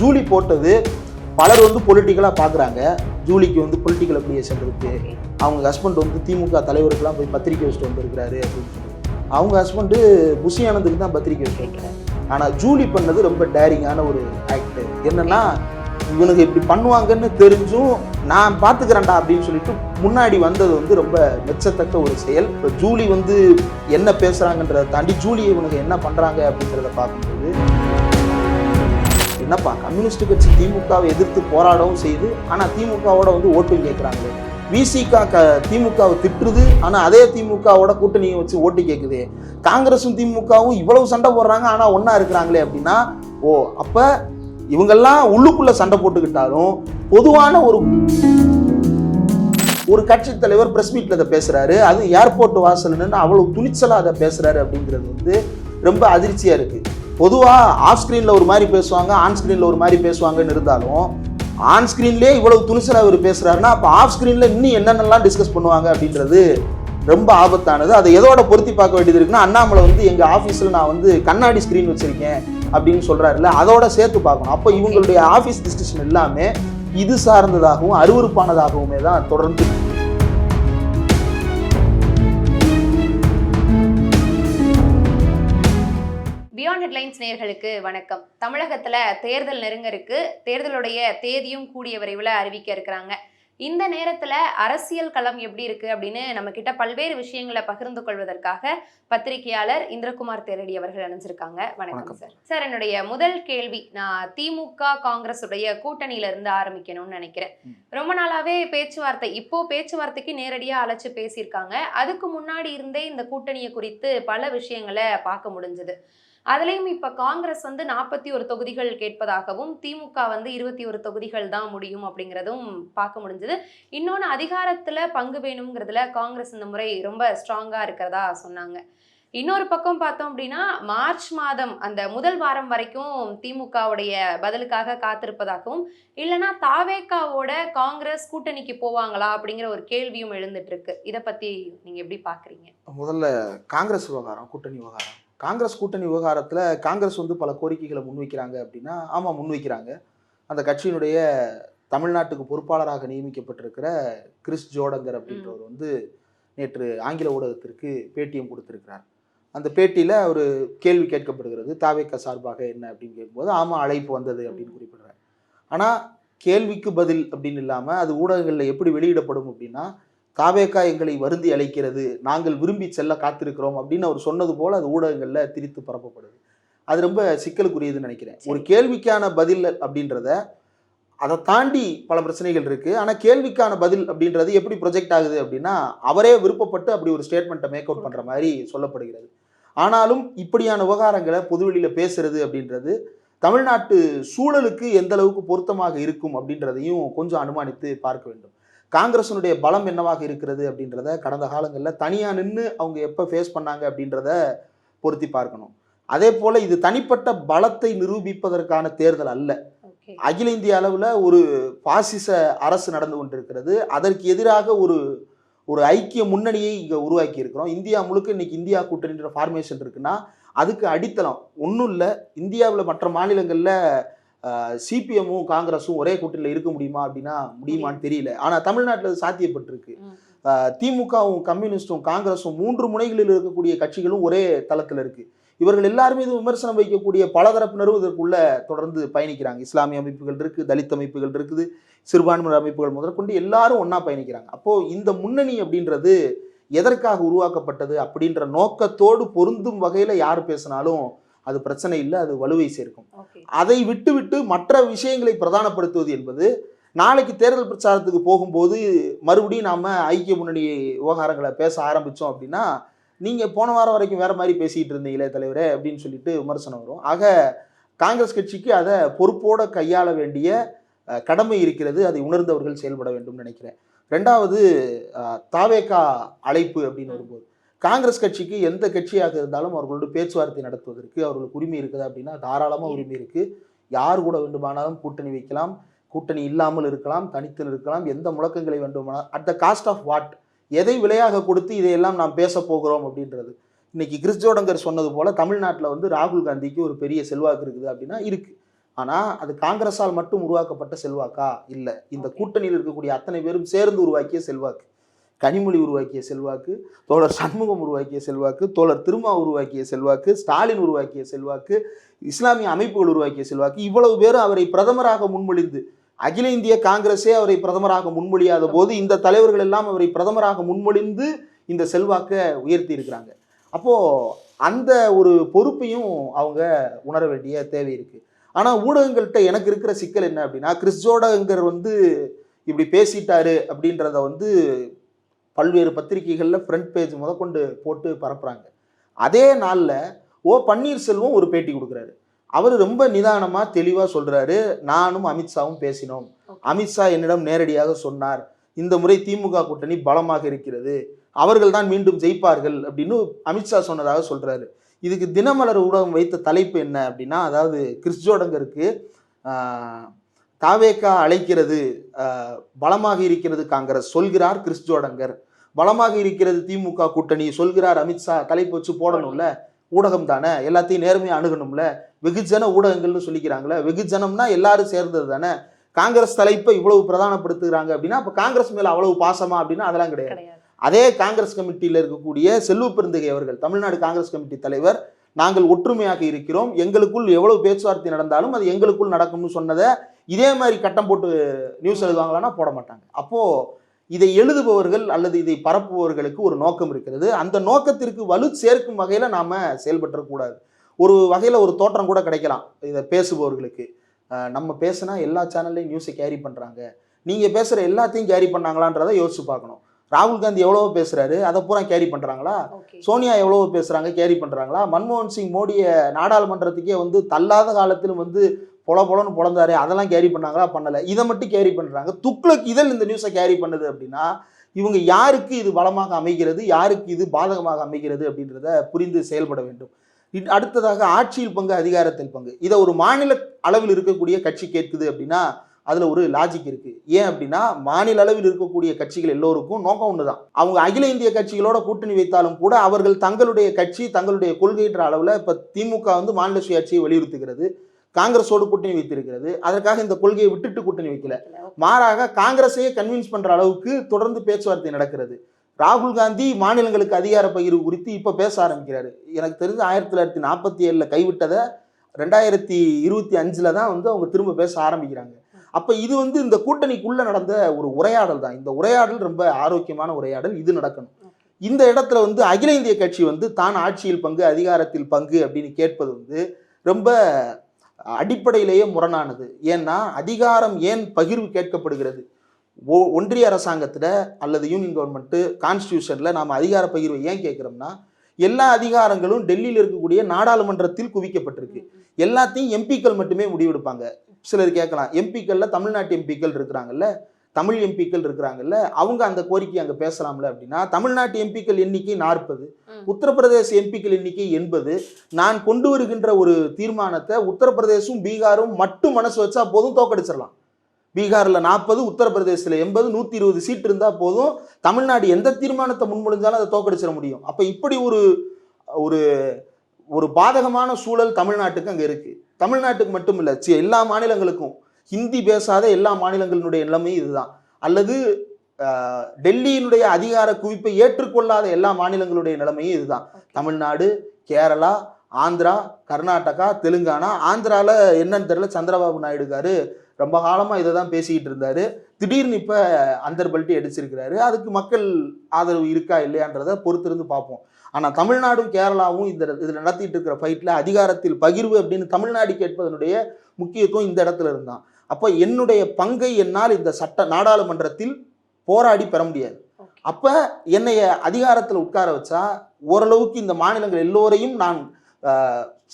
Julie போட்டது பலர் வந்து பொலிட்டிக்கலாக பார்க்குறாங்க. ஜூலிக்கு வந்து பொலிட்டிக்கல் அப்ளிகேஷன் இருக்குது, அவங்க ஹஸ்பண்ட் வந்து திமுக தலைவருக்கெல்லாம் போய் பத்திரிக்கை வச்சுட்டு வந்துருக்கிறாரு அப்படின்னு சொல்லி. அவங்க ஹஸ்பண்டு புஷி ஆனந்துக்கு தான் பத்திரிக்கை வச்சுட்டு வந்துருக்காங்க. ஆனால் ஜூலி பண்ணது ரொம்ப டேரிங்கான ஒரு ஆக்ட். என்னன்னா, இவனுக்கு இப்படி பண்ணுவாங்கன்னு தெரிஞ்சும் நான் பார்த்துக்கிறேன்டா அப்படின்னு சொல்லிட்டு முன்னாடி வந்தது வந்து ரொம்ப மெச்சத்தக்க ஒரு செயல். இப்போ ஜூலி வந்து என்ன பேசுகிறாங்கன்றதை தாண்டி ஜூலி இவனுக்கு என்ன பண்ணுறாங்க அப்படின்றத பார்க்கும்போது, என்னப்பா கம்யூனிஸ்ட் கட்சி திமுகவை எதிர்த்து போராடவும் செய்து ஆனால் திமுகவோட வந்து ஓட்டும் கேட்குறாங்களே. விசிக திமுகவை திட்டுறது, ஆனால் அதே திமுகவோட கூட்டணியை வச்சு ஓட்டு கேட்குது. காங்கிரஸும் திமுகவும் இவ்வளவு சண்டை போடுறாங்க ஆனால் ஒன்றா இருக்கிறாங்களே அப்படின்னா, ஓ அப்போ இவங்கெல்லாம் உள்ளுக்குள்ள சண்டை போட்டுக்கிட்டாலும் பொதுவான ஒரு கட்சி தலைவர் பிரஸ் மீட்ல அதை பேசுறாரு, அது ஏர்போர்ட் வாசல்னு அவ்வளவு துணிச்சலா அதை பேசுறாரு அப்படிங்கிறது வந்து ரொம்ப அதிர்ச்சியா இருக்கு. பொதுவா ஆஃப் ஸ்கிரீன்ல ஒரு மாதிரி பேசுவாங்க, ஆன் ஸ்கிரீன்ல ஒரு மாதிரி பேசுவாங்கன்னு இருந்தாலும் ஆன் ஸ்கிரீன்லேயே இவ்வளவு துணிச்சலா அவர் பேசுறாருன்னா அப்போ ஆஃப் ஸ்கிரீன்ல இன்னும் என்னென்னலாம் டிஸ்கஸ் பண்ணுவாங்க அப்படின்றது ரொம்ப ஆபத்தானது. அதை எதோட பொருத்தி பார்க்க வேண்டியது இருக்குன்னா, அண்ணாமலை வந்து எங்க ஆஃபீஸில் நான் வந்து கண்ணாடி ஸ்கிரீன் வச்சிருக்கேன் அப்படின்னு சொல்றாருல்ல, அதோட சேர்த்து பார்க்கணும். அப்போ இவங்களுடைய ஆஃபீஸ் டிஸ்கஷன் எல்லாமே இது சார்ந்ததாகவும் அருவருப்பானதாகவுமே தான் தொடர்ந்து. பியாண்ட் ஹெட்லைன்ஸ் நேயர்களுக்கு வணக்கம். தமிழகத்துல தேர்தல் நெருங்க இருக்கு. தேர்தலுடைய தேதியும் கூடிய விரைவில் அறிவிக்க இருக்கிறாங்க. இந்த நேரத்துல அரசியல் களம் எப்படி இருக்கு அப்படின்னு நம்ம கிட்ட பல்வேறு விஷயங்களை பகிர்ந்து கொள்வதற்காக பத்திரிகையாளர் இந்திரகுமார் தேரடி அவர்கள் அணிஞ்சிருக்காங்க. வணக்கம் சார். சார், என்னுடைய முதல் கேள்வி, நான் திமுக காங்கிரஸ் உடைய கூட்டணியில இருந்து ஆரம்பிக்கணும்னு நினைக்கிறேன். ரொம்ப நாளாவே பேச்சுவார்த்தை, இப்போ பேச்சுவார்த்தைக்கு நேரடியா அழைச்சு பேசியிருக்காங்க. அதுக்கு முன்னாடி இருந்தே இந்த கூட்டணியை குறித்து பல விஷயங்களை பார்க்க முடிஞ்சது. அதுலயும் இப்ப காங்கிரஸ் வந்து 41 தொகுதிகள் கேட்பதாகவும் திமுக வந்து 21 தொகுதிகள் தான் முடியும் அப்படிங்கிறதும் பார்க்க முடிஞ்சது. இன்னொன்னு, அதிகாரத்துல பங்கு வேணுங்கிறதுல காங்கிரஸ் இந்த முறை ரொம்ப ஸ்ட்ராங்கா இருக்கிறதா சொன்னாங்க. இன்னொரு பக்கம் பார்த்தோம் அப்படின்னா, மார்ச் மாதம் அந்த முதல் வாரம் வரைக்கும் திமுகவுடைய பதிலுக்காக காத்திருப்பதாகவும், இல்லைன்னா தாவேக்காவோட காங்கிரஸ் கூட்டணிக்கு போவாங்களா அப்படிங்கிற ஒரு கேள்வியும் எழுந்துட்டு இருக்கு. இதை பத்தி நீங்க எப்படி பாக்குறீங்க? முதல்ல காங்கிரஸ் விவகாரம், கூட்டணி விவகாரம். காங்கிரஸ் கூட்டணி விவகாரத்தில் காங்கிரஸ் வந்து பல கோரிக்கைகளை முன்வைக்கிறாங்க அப்படின்னா, ஆமாம் முன்வைக்கிறாங்க. அந்த கட்சியினுடைய தமிழ்நாட்டுக்கு பொறுப்பாளராக நியமிக்கப்பட்டிருக்கிற கிறிஸ் ஜோடங்கர் அப்படின்றவர் வந்து நேற்று ஆங்கில ஊடகத்திற்கு பேட்டியும் கொடுத்திருக்கிறார். அந்த பேட்டியில் ஒரு கேள்வி கேட்கப்படுகிறது, தாவேக்கா சார்பாக என்ன அப்படின்னு கேட்கும்போது, ஆமாம் அழைப்பு வந்தது அப்படின்னு குறிப்பிடுறார். ஆனால் கேள்விக்கு பதில் அப்படின்னு இல்லாமல் அது ஊடகங்களில் எப்படி வெளியிடப்படும் அப்படின்னா, தாவேக்கா எங்களை வருந்தி அழைக்கிறது, நாங்கள் விரும்பி செல்ல காத்திருக்கிறோம் அப்படின்னு அவர் சொன்னது போல் அது ஊடகங்களில் திரித்து பரப்பப்படுது. அது ரொம்ப சிக்கலுக்குரியதுன்னு நினைக்கிறேன். ஒரு கேள்விக்கான பதில் அப்படின்றத, அதை தாண்டி பல பிரச்சனைகள் இருக்குது. ஆனால் கேள்விக்கான பதில் அப்படின்றது எப்படி ப்ரொஜெக்ட் ஆகுது அப்படின்னா, அவரே விருப்பப்பட்டு அப்படி ஒரு ஸ்டேட்மெண்ட்டை மேக் அவுட் பண்ணுற மாதிரி சொல்லப்படுகிறது. ஆனாலும் இப்படியான விவகாரங்களை பொதுவெளியில் பேசுறது அப்படின்றது தமிழ்நாட்டு சூழலுக்கு எந்த அளவுக்கு பொருத்தமாக இருக்கும் அப்படின்றதையும் கொஞ்சம் அனுமானித்து பார்க்க வேண்டும். காங்கிரஸினுடைய பலம் என்னவாக இருக்கிறது அப்படின்றத கடந்த காலங்களில் தனியாக நின்று அவங்க எப்போ ஃபேஸ் பண்ணாங்க அப்படின்றத பொருத்தி பார்க்கணும். அதே போல் இது தனிப்பட்ட பலத்தை நிரூபிப்பதற்கான தேர்தல் அல்ல. அகில இந்திய அளவில் ஒரு பாசிச அரசு நடந்து கொண்டிருக்கிறது. அதற்கு எதிராக ஒரு ஐக்கிய முன்னணியை இங்கே உருவாக்கி இருக்கிறோம். இந்தியா முழுக்க இன்னைக்கு இந்தியா கூட்டணின்ற ஃபார்மேஷன் இருக்குன்னா அதுக்கு அடித்தளம் ஒன்றும் இல்லை. இந்தியாவில் மற்ற மாநிலங்களில் சிபிஎம்மும் காங்கிரஸும் ஒரே கூட்டணியில் இருக்க முடியுமா அப்படின்னா முடியுமான்னு தெரியல. ஆனால் தமிழ்நாட்டில் அது சாத்தியப்பட்டிருக்கு. திமுகவும் கம்யூனிஸ்டும் காங்கிரஸும் 3 முனைகளில் இருக்கக்கூடிய கட்சிகளும் ஒரே தளத்தில் இருக்குது. இவர்கள் எல்லாருமே இது விமர்சனம் வைக்கக்கூடிய பல தரப்பினரும் இதற்குள்ள தொடர்ந்து பயணிக்கிறாங்க. இஸ்லாமிய அமைப்புகள் இருக்குது, தலித் அமைப்புகள் இருக்குது, சிறுபான்மையினர் அமைப்புகள் முதற்கொண்டு எல்லாரும் ஒன்றா பயணிக்கிறாங்க. அப்போது இந்த முன்னணி அப்படின்றது எதற்காக உருவாக்கப்பட்டது அப்படின்ற நோக்கத்தோடு பொருந்தும் வகையில் யார் பேசினாலும் அது பிரச்சனை இல்லை, அது வலுவை சேர்க்கும். அதை விட்டு மற்ற விஷயங்களை பிரதானப்படுத்துவது என்பது நாளைக்கு தேர்தல் பிரச்சாரத்துக்கு போகும்போது மறுபடியும் நாம் ஐக்கிய முன்னணி விவகாரங்களை பேச ஆரம்பித்தோம் அப்படின்னா, நீங்கள் போன வாரம் வரைக்கும் வேறு மாதிரி பேசிகிட்டு இருந்தீங்களே தலைவரே அப்படின்னு சொல்லிட்டு விமர்சனம் வரும். ஆக காங்கிரஸ் கட்சிக்கு அதை பொறுப்போடு கையாள வேண்டிய கடமை இருக்கிறது. அதை உணர்ந்தவர்கள் செயல்பட வேண்டும் நினைக்கிறேன். ரெண்டாவது, தாவேக்கா அழைப்பு அப்படின்னு வரும்போது காங்கிரஸ் கட்சிக்கு எந்த கட்சியாக இருந்தாலும் அவர்களோட பேச்சுவார்த்தை நடத்துவதற்கு அவர்களுக்கு உரிமை இருக்குது அப்படின்னா தாராளமாக உரிமை இருக்குது. யார் கூட வேண்டுமானாலும் கூட்டணி வைக்கலாம், கூட்டணி இல்லாமல் இருக்கலாம், தனித்து இருக்கலாம், எந்த முழக்கங்களை வேண்டுமானாலும் at the cost of what, எதை விலையாக கொடுத்து இதையெல்லாம் நாம் பேச போகிறோம் அப்படின்றது. இன்னைக்கு கிறிஸ் ஜோடங்கர் சொன்னது போல தமிழ்நாட்டில் வந்து ராகுல் காந்திக்கு ஒரு பெரிய செல்வாக்கு இருக்குது அப்படின்னா இருக்குது. ஆனால் அது காங்கிரஸால் மட்டும் உருவாக்கப்பட்ட செல்வாக்கா இல்லை, இந்த கூட்டணியில் இருக்கக்கூடிய அத்தனை பேரும் சேர்ந்து உருவாக்கிய செல்வாக்கு. கனிமொழி உருவாக்கிய செல்வாக்கு, தோழர் சண்முகம் உருவாக்கிய செல்வாக்கு, தோழர் திருமா உருவாக்கிய செல்வாக்கு, ஸ்டாலின் உருவாக்கிய செல்வாக்கு, இஸ்லாமிய அமைப்புகள் உருவாக்கிய செல்வாக்கு. இவ்வளவு பேரும் அவரை பிரதமராக முன்மொழிந்து, அகில இந்திய காங்கிரஸே அவரை பிரதமராக முன்மொழியாத போது இந்த தலைவர்கள் எல்லாம் அவரை பிரதமராக முன்மொழிந்து இந்த செல்வாக்கை உயர்த்தி இருக்கிறாங்க. அப்போ அந்த ஒரு பொறுப்பையும் அவங்க உணர வேண்டிய தேவை இருக்கு. ஆனால் ஊடகங்கள்கிட்ட எனக்கு இருக்கிற சிக்கல் என்ன அப்படின்னா, கிறிஸ் ஜோர்டான்கர் இப்படி பேசிட்டாரு அப்படின்றத பல்வேறு பத்திரிகைகளில் ஃப்ரண்ட் பேஜ் முதற்கொண்டு போட்டு பரப்புறாங்க. அதே நாளில் பன்னீர்செல்வம் ஒரு பேட்டி கொடுக்குறாரு. அவர் ரொம்ப நிதானமாக தெளிவாக சொல்கிறாரு, நானும் அமித்ஷாவும் பேசினோம், அமித்ஷா என்னிடம் நேரடியாக சொன்னார், இந்த முறை திமுக கூட்டணி பலமாக இருக்கிறது, அவர்கள் தான் மீண்டும் ஜெயிப்பார்கள் அப்படின்னு அமித்ஷா சொன்னதாக சொல்கிறாரு. இதுக்கு தினமலர் ஊடகம் வைத்த தலைப்பு என்ன அப்படின்னா, அதாவது கிறிஸ் ஜோர்டான்கருக்கு தாவேகா அழைக்கிறது, பலமாக இருக்கிறது காங்கிரஸ் சொல்கிறார் கிறிஸ் ஜோர்டான்கர், பலமாக இருக்கிறது திமுக கூட்டணி சொல்கிறார் அமித்ஷா. தலைப்பு வச்சு போடணும்ல, ஊடகம் தானே, எல்லாத்தையும் நேர்மையாக அணுகணும்ல, வெகுஜன ஊடகங்கள்னு சொல்லிக்கிறாங்களே, வெகுஜனம்னா எல்லாரும் சேர்ந்தது தானே, காங்கிரஸ் தலைப்பை இவ்வளவு பிரதானப்படுத்துகிறாங்க அப்படின்னா அப்போ காங்கிரஸ் மேலே அவ்வளவு பாசமா அப்படின்னா அதெல்லாம் கிடையாது. அதே காங்கிரஸ் கமிட்டியில் இருக்கக்கூடிய செல்வ பெருந்தகை அவர்கள், தமிழ்நாடு காங்கிரஸ் கமிட்டி தலைவர், நாங்கள் ஒற்றுமையாக இருக்கிறோம், எங்களுக்குள் எவ்வளவு பேச்சுவார்த்தை நடந்தாலும் அது எங்களுக்குள் நடக்கும்னு சொன்னதை இதே மாதிரி கட்டம் போட்டு நியூஸ் எழுதுவாங்களான்னா போட மாட்டாங்க. அப்போ இதை எழுதுபவர்கள் அல்லது இதை பரப்புபவர்களுக்கு ஒரு நோக்கம் இருக்கிறது. அந்த நோக்கத்திற்கு வலு சேர்க்கும் வகையில நாம செயல்பற்றக்கூடாது. ஒரு வகையில ஒரு தோற்றம் கூட கிடைக்கலாம் இதை பேசுபவர்களுக்கு, நம்ம பேசினா எல்லா சேனல்லையும் நியூஸை கேரி பண்றாங்க, நீங்க பேசுற எல்லாத்தையும் கேரி பண்ணாங்களான்றதை யோசிச்சு பார்க்கணும். ராகுல் காந்தி எவ்வளவோ பேசுறாரு, அதை பூரா கேரி பண்றாங்களா? சோனியா எவ்வளவோ பேசுறாங்க, கேரி பண்றாங்களா? மன்மோகன் சிங் மோடியை நாடாளுமன்றத்துக்கே தள்ளாத காலத்திலும் பொலன்னு பொழந்தாரு, அதெல்லாம் கேரி பண்ணாங்களா? பண்ணல. இதை மட்டும் கேரி பண்றாங்க. துக்ளக் இதழ் இந்த நியூஸை கேரி பண்ணுது அப்படின்னா இவங்க யாருக்கு இது பலமாக அமைகிறது, யாருக்கு இது பாதகமாக அமைகிறது அப்படின்றத புரிந்து செயல்பட வேண்டும். அடுத்ததாக ஆட்சியில் பங்கு, அதிகாரத்தில் பங்கு. இதை ஒரு மாநில அளவில் இருக்கக்கூடிய கட்சி கேட்குது அப்படின்னா அதுல ஒரு லாஜிக் இருக்கு. ஏன் அப்படின்னா மாநில அளவில் இருக்கக்கூடிய கட்சிகள் எல்லோருக்கும் நோக்கம் ஒண்ணுதான். அவங்க அகில இந்திய கட்சிகளோட கூட்டணி வைத்தாலும் கூட அவர்கள் தங்களுடைய கட்சி தங்களுடைய கொள்கைன்ற அளவுல இப்ப திமுக மாநில சுயாட்சியை வலியுறுத்துகிறது, காங்கிரஸோடு கூட்டணி வைத்திருக்கிறது. அதற்காக இந்த கொள்கையை விட்டுட்டு கூட்டணி வைக்கல, மாறாக காங்கிரஸையே கன்வின்ஸ் பண்ற அளவுக்கு தொடர்ந்து பேச்சுவார்த்தை நடக்கிறது. ராகுல் காந்தி மாநிலங்களுக்கு அதிகார பகிர்வு குறித்து இப்ப பேச ஆரம்பிக்கிறாரு. எனக்கு தெரிஞ்சு 1947 கைவிட்டதை 2025 தான் அவங்க திரும்ப பேச ஆரம்பிக்கிறாங்க. அப்ப இது இந்த கூட்டணிக்குள்ள நடந்த ஒரு உரையாடல் தான். இந்த உரையாடல் ரொம்ப ஆரோக்கியமான உரையாடல், இது நடக்கணும். இந்த இடத்துல அகில இந்திய கட்சி தான் ஆட்சியில் பங்கு, அதிகாரத்தில் பங்கு அப்படின்னு கேட்பது ரொம்ப அடிப்படையிலேயே முரணானது. ஏன்னா அதிகாரம் ஏன் பகிர்வு கேட்கப்படுகிறது? ஒன்றிய அரசாங்கத்துல அல்லது யூனியன் கவர்மெண்ட் கான்ஸ்டியூஷன்ல நாம அதிகார பகிர்வை ஏன் கேட்கிறோம்னா, எல்லா அதிகாரங்களும் டெல்லியில் இருக்கக்கூடிய நாடாளுமன்றத்தில் குவிக்கப்பட்டிருக்கு. எல்லாத்தையும் எம்பிக்கள் மட்டுமே முடிவெடுப்பாங்க. சிலர் கேட்கலாம், எம்பிக்கள்ல தமிழ்நாட்டு எம்பிக்கள் இருக்கிறாங்கல்ல, தமிழ் எம்பிக்கள் இருக்கிறாங்கல்ல, அவங்க அந்த கோரிக்கை அங்க பேசலாம்ல அப்படின்னா, தமிழ்நாட்டு எம்பிக்கள் எண்ணிக்கை 40, உத்தரப்பிரதேச எம்பிக்கள் எண்ணிக்கை 80. நான் கொண்டு வருகின்ற ஒரு தீர்மானத்தை உத்தரப்பிரதேசும் பீகாரும் மட்டும் மனசு வச்சா போதும், தோக்கடிச்சிடலாம். பீகார்ல 40, உத்தரப்பிரதேசத்துல 80, 120 சீட் இருந்தா போதும், தமிழ்நாடு எந்த தீர்மானத்தை முன்மொழிஞ்சாலும் அதை தோக்கடிச்சிட முடியும். அப்ப இப்படி ஒரு ஒரு பாதகமான சூழல் தமிழ்நாட்டுக்கு அங்க இருக்கு. தமிழ்நாட்டுக்கு மட்டும் இல்ல, எல்லா மாநிலங்களுக்கும், ஹிந்தி பேசாத எல்லா மாநிலங்களினுடைய நிலைமை இதுதான். அல்லது டெல்லியினுடைய அதிகார குவிப்பை ஏற்றுக்கொள்ளாத எல்லா மாநிலங்களுடைய நிலைமையும் இதுதான். தமிழ்நாடு, கேரளா, ஆந்திரா, கர்நாடகா, தெலுங்கானா. ஆந்திரால என்னன்னு தெரியல, சந்திரபாபு நாயுடுக்காரு ரொம்ப காலமா இதை தான் பேசிக்கிட்டு இருந்தாரு. திடீர்னு இப்ப அந்தர்பல்ட்டி அடிச்சிருக்கிறாரு. அதுக்கு மக்கள் ஆதரவு இருக்கா இல்லையான்றதை பொறுத்திருந்து பார்ப்போம். ஆனா தமிழ்நாடும் கேரளாவும் இதுல நடத்திட்டு இருக்கிற ஃபைட்ல அதிகாரத்தில் பகிர்வு அப்படின்னு தமிழ்நாடு கேட்பதனுடைய முக்கியத்துவம் இந்த இடத்துல இருந்தான். அப்ப என்னுடைய பங்கை என்னால் இந்த நாடாளுமன்றத்தில் போராடி பெற முடியாது. அப்ப என்னைய அதிகாரத்தில் உட்கார வச்சா ஓரளவுக்கு இந்த மாநிலங்கள் எல்லோரையும் நான்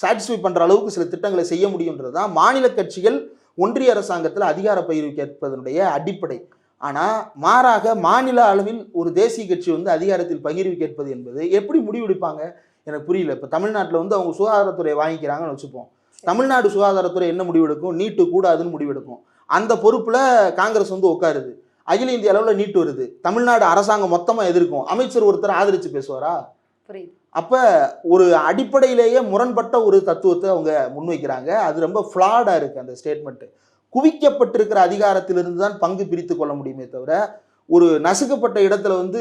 சாட்டிஸ்ஃபை பண்ற அளவுக்கு சில திட்டங்களை செய்ய முடியும்ன்றதுதான் மாநில கட்சிகள் ஒன்றிய அரசாங்கத்தில் அதிகார பகிர்வு கேட்பதனுடைய அடிப்படை. ஆனா மாறாக மாநில அளவில் ஒரு தேசிய கட்சி அதிகாரத்தில் பகிர்வு கேட்பது என்பது எப்படி முடிவெடுப்பாங்க எனக்கு புரியல. இப்ப தமிழ்நாட்டில் அவங்க சுகாதாரத்துறை வாங்கிக்கிறாங்கன்னு வச்சுப்போம். தமிழ்நாடு சுகாதாரத்துறை என்ன முடிவெடுக்கும்? நீட்டு கூடாதுன்னு முடிவெடுக்கும். அந்த பொறுப்புல காங்கிரஸ் உட்காருது. அகில இந்திய அளவில் நீட்டு வருது, தமிழ்நாடு அரசாங்கம் மொத்தமா எதிர்க்கும். அமைச்சர் ஒருத்தர் ஆதரிச்சு பேசுவாரா? அப்ப ஒரு அடிப்படையிலேயே முரண்பட்ட ஒரு தத்துவத்தை அவங்க முன்வைக்கிறாங்க. அது ரொம்ப ஃப்ளாடா இருக்கு அந்த ஸ்டேட்மெண்ட். குவிக்கப்பட்டிருக்கிற அதிகாரத்திலிருந்து தான் பங்கு பிரித்து கொள்ள முடியுமே தவிர, ஒரு நசுக்கப்பட்ட இடத்துல வந்து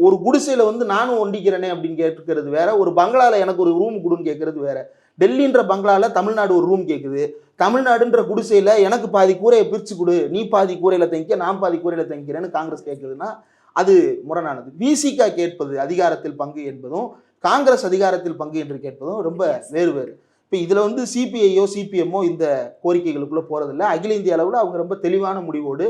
ஒரு குடிசையில வந்து நானும் ஒண்டிக்கிறேனே அப்படின்னு கேட்கிறது வேற, ஒரு பங்களால எனக்கு ஒரு ரூம் கொடுன்னு கேட்கறது வேற. டெல்லின்ற பங்களால தமிழ்நாடு ஒரு ரூம் கேட்குது. தமிழ்நாடுன்ற குடிசையில எனக்கு பாதி கூரையை பிரிச்சு கொடு, நீ பாதி கூரையில தங்கிக்க, நான் பாதி கூரையில தங்கிக்கிறேன்னு காங்கிரஸ் கேட்குதுன்னா அது முரணானது. விசிக கேட்பது அதிகாரத்தில் பங்கு என்பதும் காங்கிரஸ் அதிகாரத்தில் பங்கு என்று கேட்பதும் ரொம்ப வேறு வேறு. இப்போ இதில் வந்து சிபிஐயோ சிபிஎம்மோ இந்த கோரிக்கைகளுக்குள்ளே போகிறதில்ல. அகில இந்திய அளவில் அவங்க ரொம்ப தெளிவான முடிவோடு